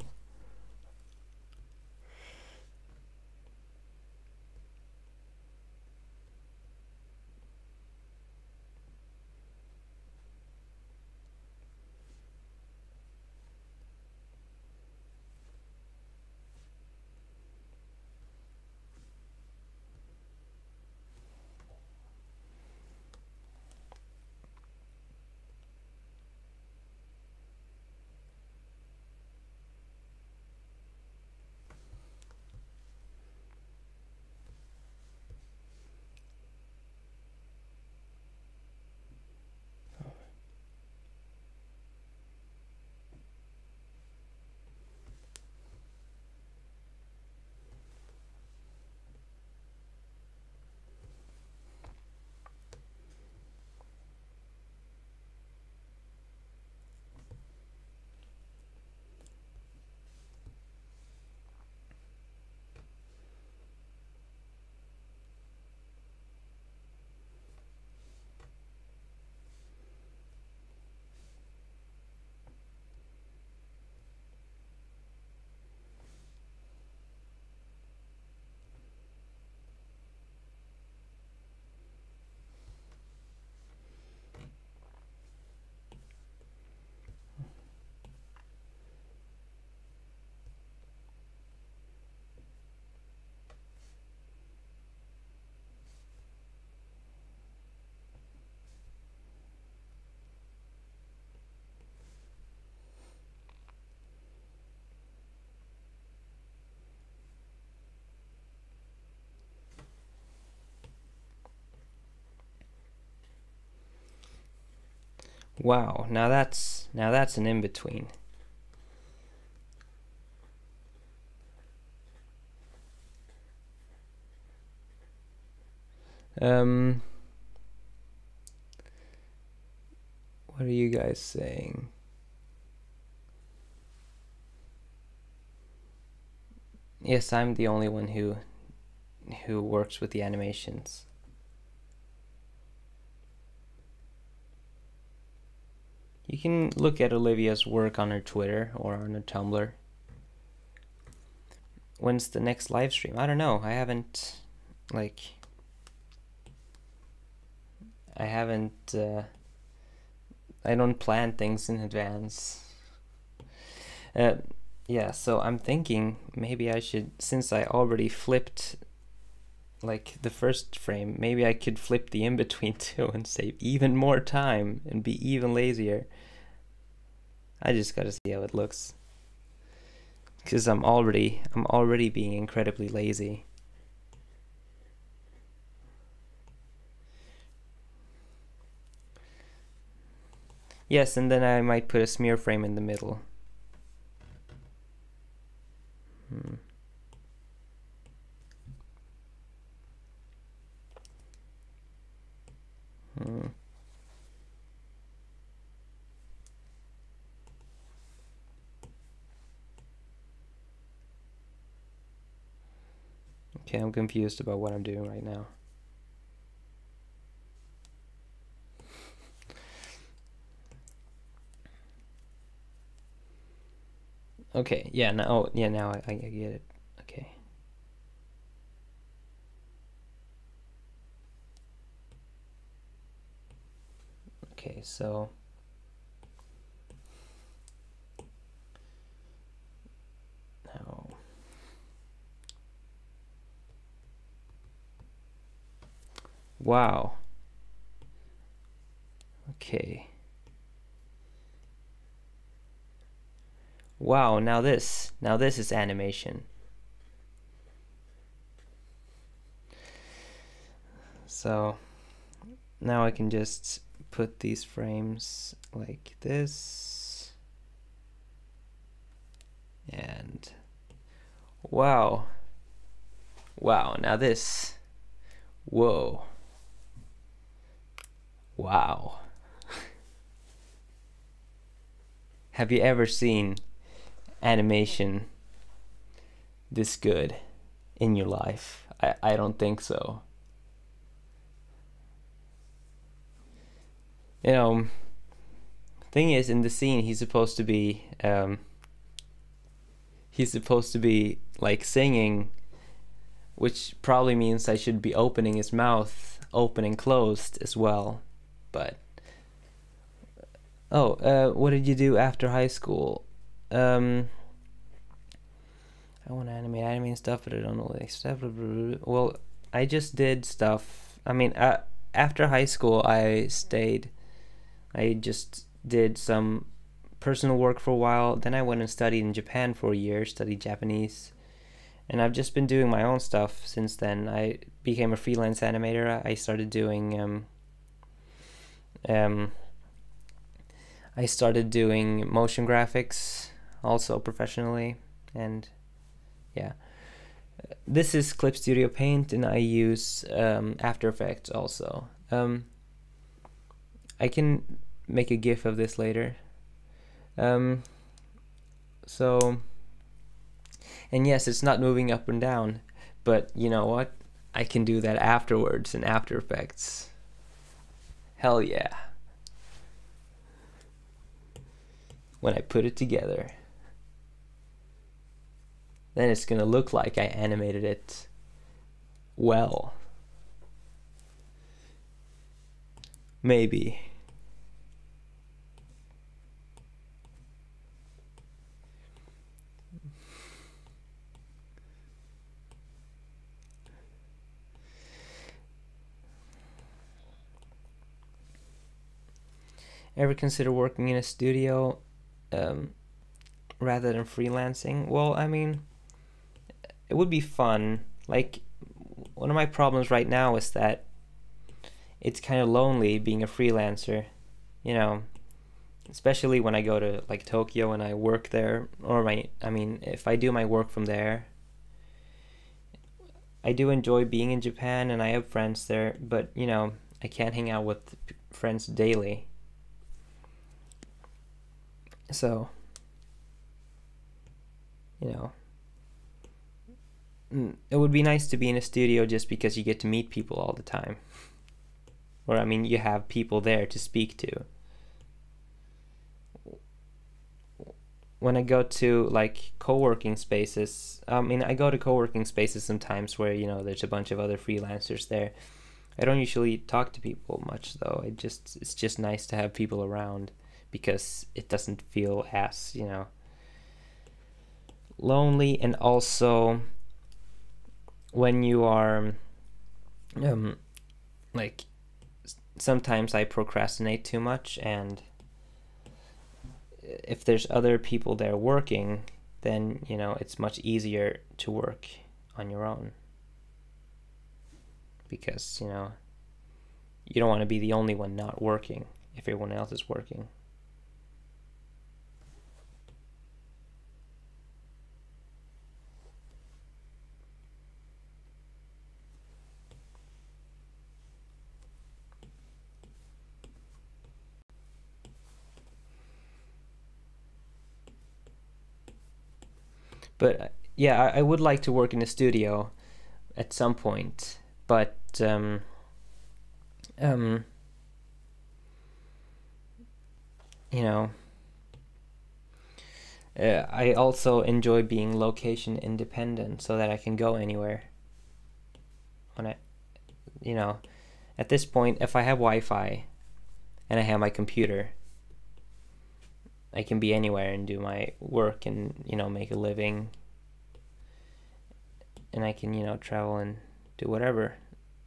Wow, now that's an in-between. What are you guys saying? Yes, I'm the only one who works with the animations. You can look at Olivia's work on her Twitter or on her Tumblr. When's the next live stream? I don't know. I haven't, like, I don't plan things in advance. Yeah, so I'm thinking maybe I should, since I already flipped like the first frame, maybe I could flip the in-between too and save even more time and be even lazier. I just gotta see how it looks, because I'm already being incredibly lazy. Yes, and then I might put a smear frame in the middle. Okay, I'm confused about what I'm doing right now. Okay, yeah, now I get it. Okay. Okay, so now wow. Okay. Wow, now this is animation. So now I can just put these frames like this. And wow. Wow, now this. Whoa. Wow. have you ever seen animation this good in your life? I don't think so. You know, thing is, in the scene, he's supposed to be like singing, which probably means I should be opening his mouth, open and closed as well. But what did you do after high school? I want to animate anime and stuff, but I don't know the stuff. Well, I just did stuff. I mean, after high school, I just did some personal work for a while. Then I went and studied in Japan for a year, studied Japanese. And I've just been doing my own stuff since then. I became a freelance animator. I started doing motion graphics also professionally, and yeah. This is Clip Studio Paint, and I use After Effects also. I can make a GIF of this later. And yes, it's not moving up and down, but you know what? I can do that afterwards in After Effects. Hell yeah. When I put it together, then it's gonna look like I animated it well. Maybe. Ever consider working in a studio rather than freelancing? Well, I mean, it would be fun. Like, one of my problems right now is that it's kind of lonely being a freelancer, you know, especially when I go to like Tokyo and I work there, or if I do my work from there. I do enjoy being in Japan and I have friends there, but you know, I can't hang out with friends daily. So, you know, it would be nice to be in a studio just because you get to meet people all the time. Or, I mean, you have people there to speak to. When I go to, like, co-working spaces, I go to co-working spaces sometimes where, you know, there's a bunch of other freelancers there. I don't usually talk to people much, though. It's just nice to have people around, because it doesn't feel as, you know, lonely. And also, when you are, like, sometimes I procrastinate too much, and if there's other people there working, then, you know, it's much easier to work on your own, because, you know, you don't want to be the only one not working if everyone else is working. But yeah, I would like to work in a studio at some point, but you know, I also enjoy being location independent, so that I can go anywhere. You know, at this point, if I have Wi-Fi and I have my computer, I can be anywhere and do my work and, you know, make a living. And I can, you know, travel and do whatever,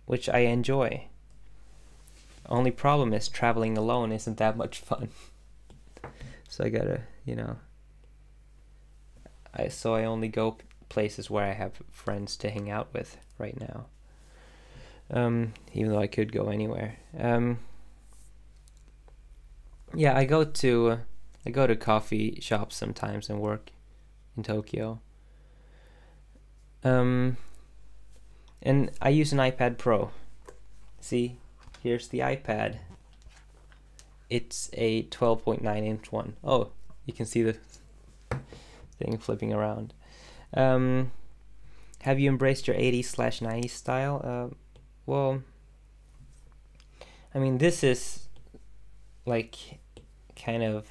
which I enjoy. Only problem is traveling alone isn't that much fun. So I gotta, you know, I only go places where I have friends to hang out with right now. Even though I could go anywhere. Yeah, I go to coffee shops sometimes and work in Tokyo. And I use an iPad Pro. See, here's the iPad. It's a 12.9 inch one. Oh, You can see the thing flipping around. Have you embraced your 80s/90s style? Well, I mean, this is like kind of,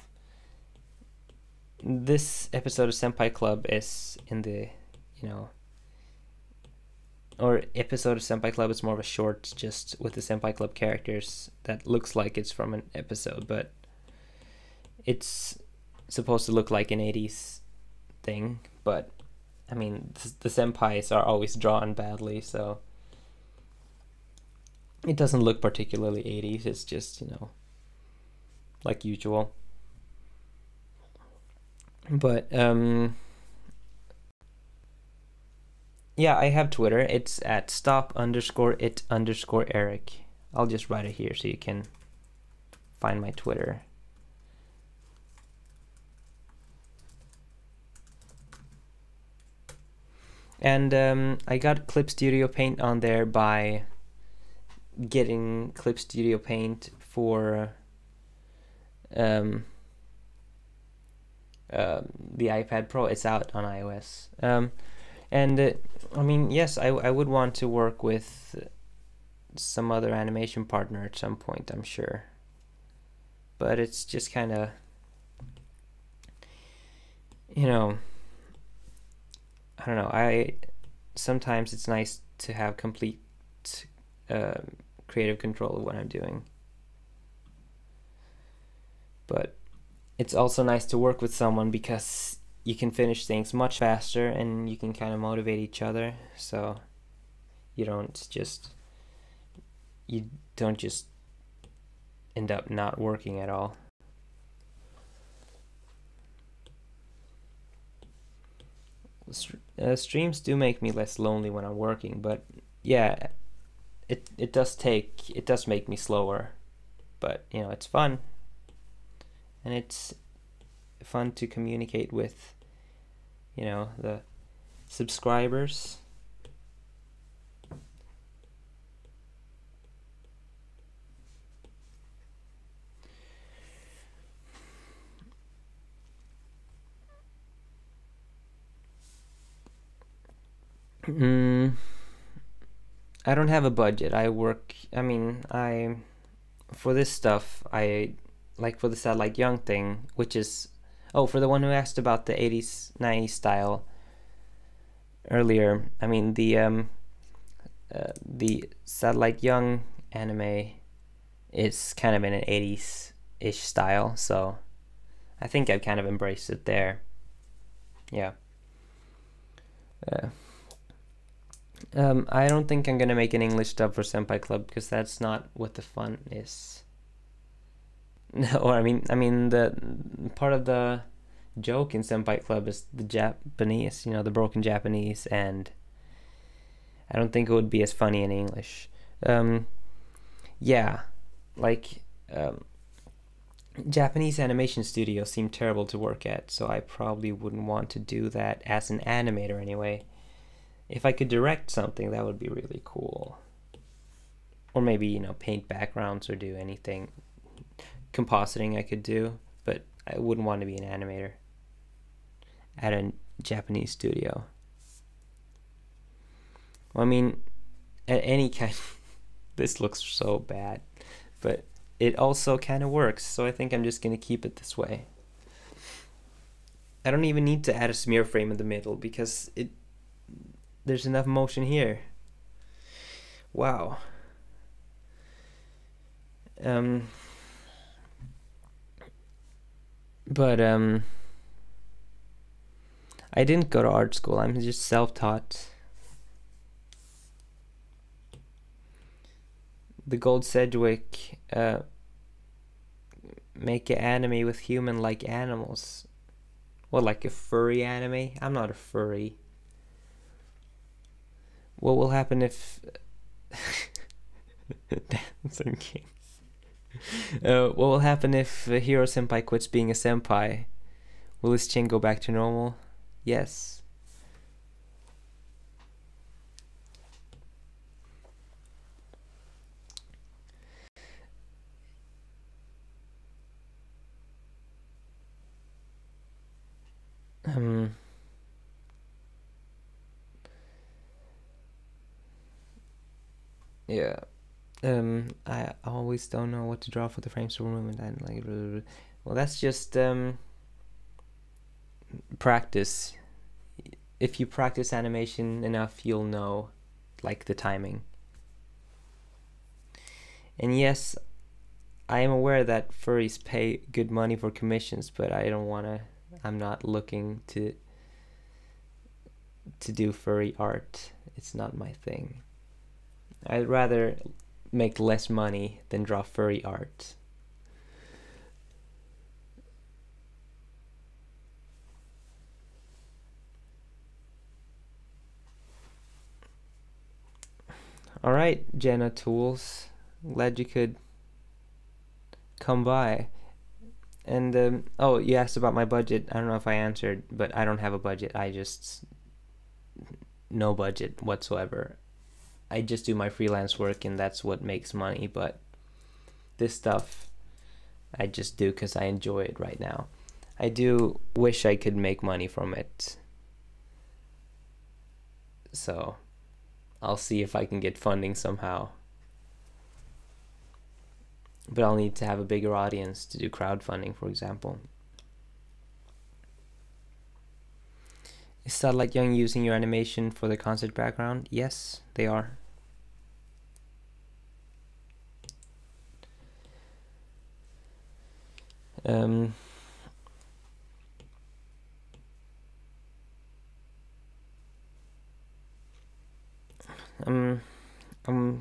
this episode of Senpai Club is in the, you know, or episode of Senpai Club is more of a short, just with the Senpai Club characters that looks like it's from an episode, but it's supposed to look like an 80s thing. But I mean, the senpais are always drawn badly, so it doesn't look particularly 80s. It's just, you know, like usual. But yeah, I have Twitter. It's at stop_it_Eric. I'll just write it here so you can find my Twitter. And I got Clip Studio Paint on there by getting Clip Studio Paint for the iPad Pro. It's out on iOS. And I mean, yes, I would want to work with some other animation partner at some point, I'm sure. But it's just kind of, you know, I don't know. Sometimes it's nice to have complete creative control of what I'm doing. But it's also nice to work with someone because you can finish things much faster and you can kind of motivate each other, so you don't just end up not working at all. Streams do make me less lonely when I'm working, but yeah, it does make me slower, but you know, it's fun, and it's fun to communicate with, you know, the subscribers. I don't have a budget. For this stuff, like for the Satellite Young thing, which is, for the one who asked about the 80s, 90s style earlier, I mean, the Satellite Young anime is kind of in an 80s-ish style, so I think I've kind of embraced it there. Yeah. I don't think I'm gonna make an English dub for Senpai Club because that's not what the fun is. Or I mean the part of the joke in Senpai Club is the Japanese, you know, the broken Japanese, and I don't think it would be as funny in English. Yeah, like Japanese animation studios seem terrible to work at, so I probably wouldn't want to do that as an animator anyway. If I could direct something, that would be really cool. Or maybe, you know, paint backgrounds or do anything. Compositing I could do, but I wouldn't want to be an animator at a Japanese studio. Well, I mean, at any kind... This looks so bad, but it also kind of works, so I think I'm just going to keep it this way. I don't even need to add a smear frame in the middle because there's enough motion here. Wow. But I didn't go to art school. I'm just self-taught. The Gold Sedgwick make an anime with human-like animals. What, like a furry anime? I'm not a furry. What will happen if Dancing King? What will happen if Hero Senpai quits being a senpai? Will his chin go back to normal? Yes. Yeah. I always don't know what to draw for the frames per movement. And like, well, that's just practice. If you practice animation enough, you'll know, like, the timing. And yes, I am aware that furries pay good money for commissions, but I don't wanna. I'm not looking to do furry art. It's not my thing. I'd rather make less money than draw furry art. Alright, Jenna Tools. Glad you could come by. And oh, you asked about my budget. I don't know if I answered, but I don't have a budget. I just no budget whatsoever. I just do my freelance work, and that's what makes money. But this stuff I just do because I enjoy it right now. I do wish I could make money from it. So I'll see if I can get funding somehow. But I'll need to have a bigger audience to do crowdfunding, for example. Is Satellite Young using your animation for the concert background? Yes, they are. I'm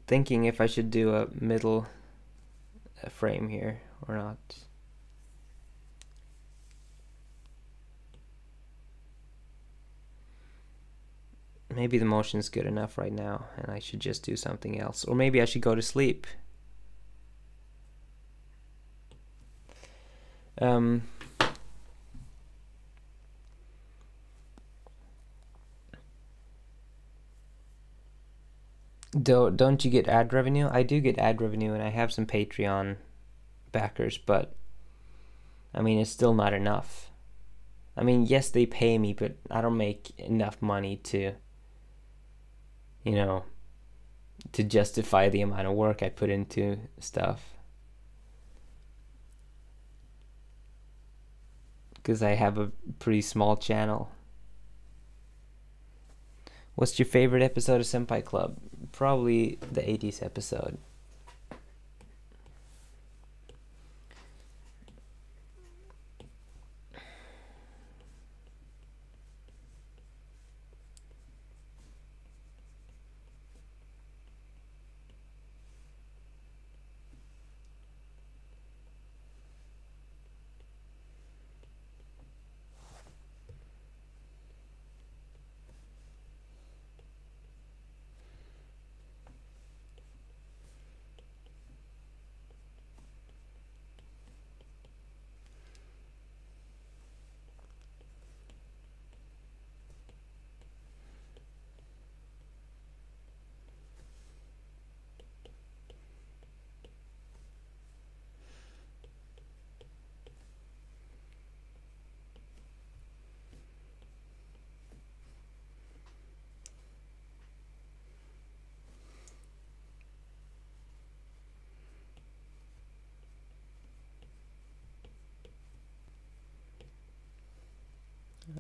thinking if I should do a middle frame here or not. Maybe the motion's good enough right now and I should just do something else. Or maybe I should go to sleep. Don't you get ad revenue? I do get ad revenue, and I have some Patreon backers, but I mean, it's still not enough. I mean, yes, they pay me, but I don't make enough money to, you know, to justify the amount of work I put into stuff. Because I have a pretty small channel. What's your favorite episode of Senpai Club? Probably the 80s episode.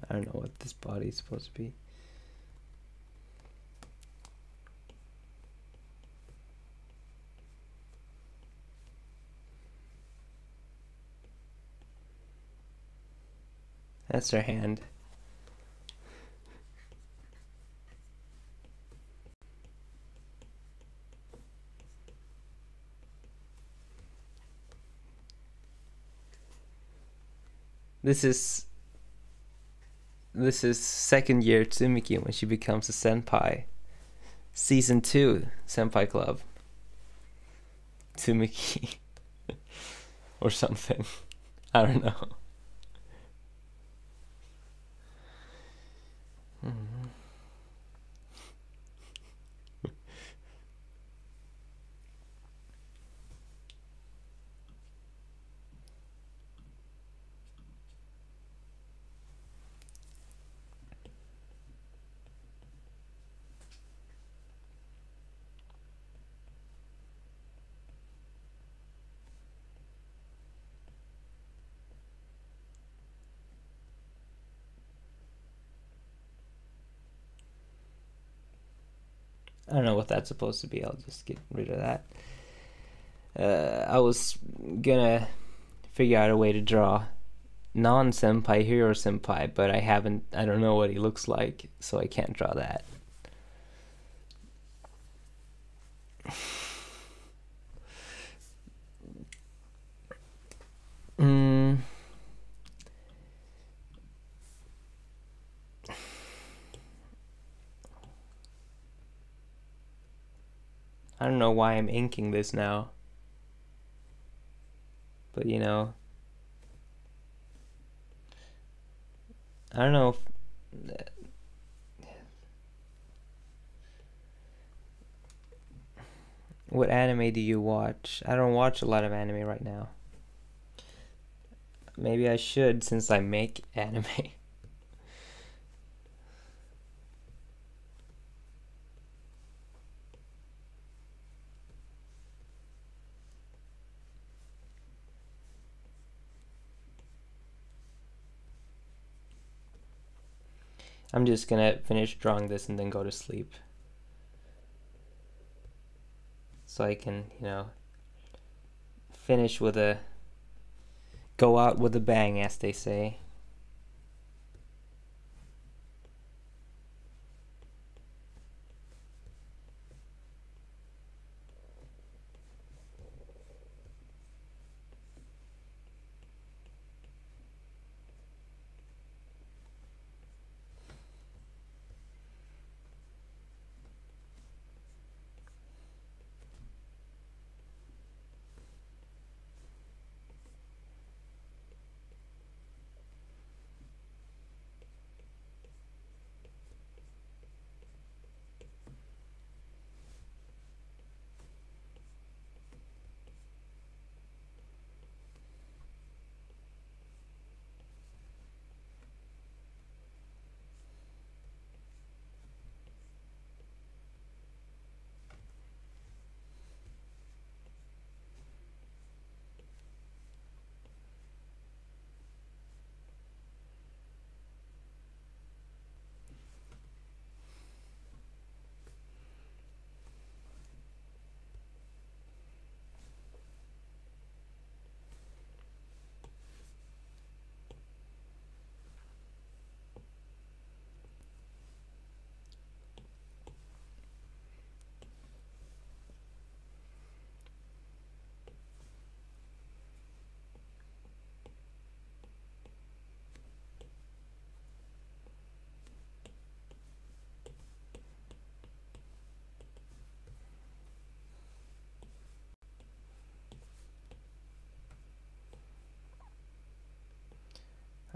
I don't know what this body is supposed to be. That's her hand. This is second year Tsumiki when she becomes a senpai. Season 2 Senpai Club. Tsumiki. Or something. I don't know. I don't know what that's supposed to be. I'll just get rid of that. I was gonna figure out a way to draw non-senpai hero senpai, but I haven't. I don't know what he looks like, so I can't draw that. I don't know why I'm inking this now, but you know, I don't know if, what anime do you watch? I don't watch a lot of anime right now. Maybe I should, since I make anime. I'm just gonna finish drawing this and then go to sleep, so I can, you know, finish with a, go out with a bang, as they say.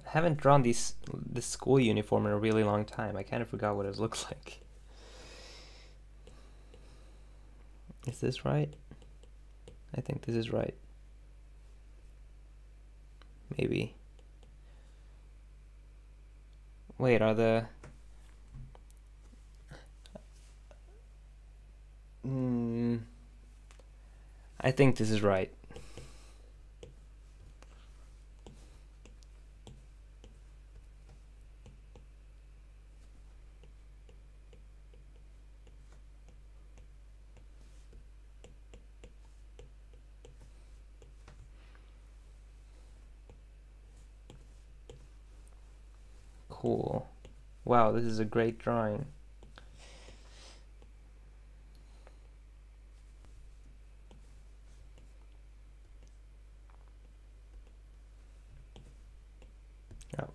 I haven't drawn this school uniform in a really long time. I kind of forgot what it looks like. Is this right? I think this is right. Maybe. Wait, are the... I think this is right. Cool. Wow, this is a great drawing. Oh.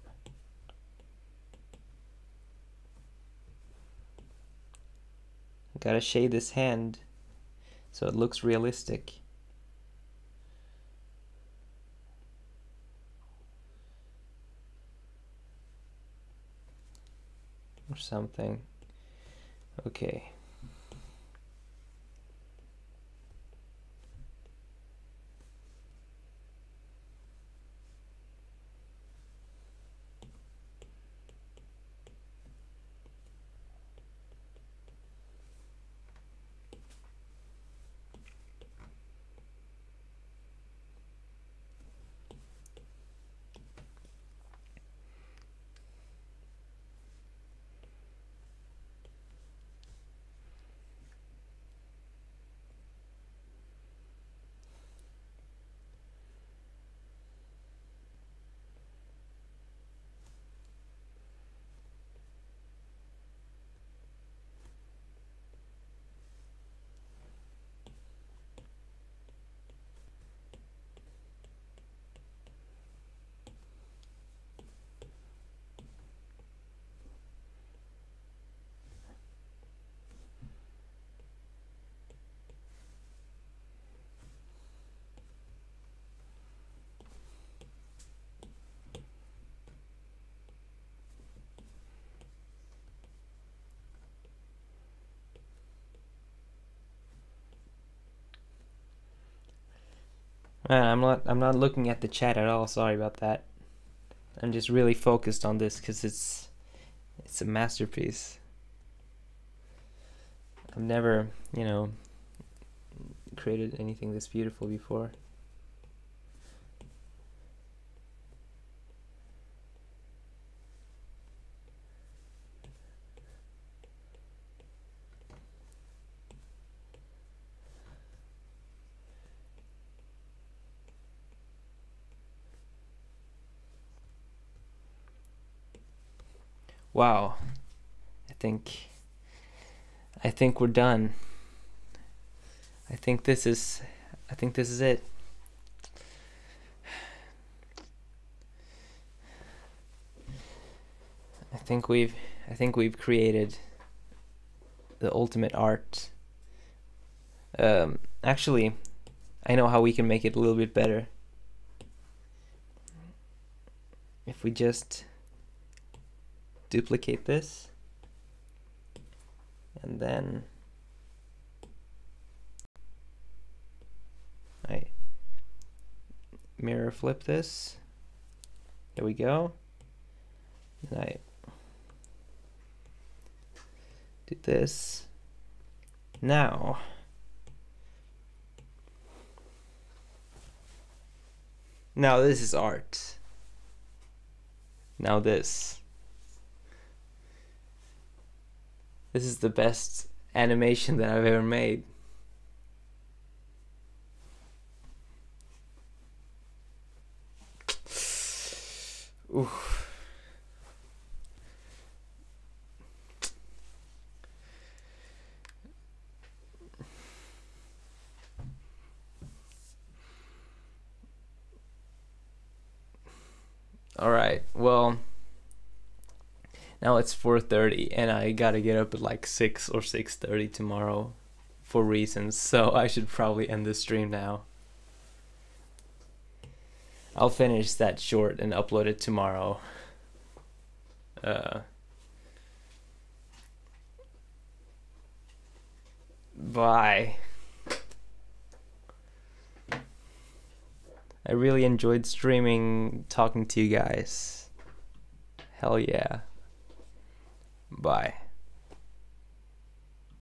Gotta shade this hand so it looks realistic. Or something. Okay. I'm not looking at the chat at all. Sorry about that. I'm just really focused on this because it's a masterpiece. I've never, created anything this beautiful before. Wow. I think we're done. I think this is it. I think we've created the ultimate art. Actually, I know how we can make it a little bit better. If we just duplicate this and then I mirror flip this. There we go. And I do this. Now this is art. Now this is the best animation that I've ever made. Ooh. All right, well, now it's 4:30 and I gotta get up at like 6 or 6:30 tomorrow for reasons, so I should probably end the stream now. I'll finish that short and upload it tomorrow. Bye. I really enjoyed streaming, talking to you guys. Hell yeah. Bye.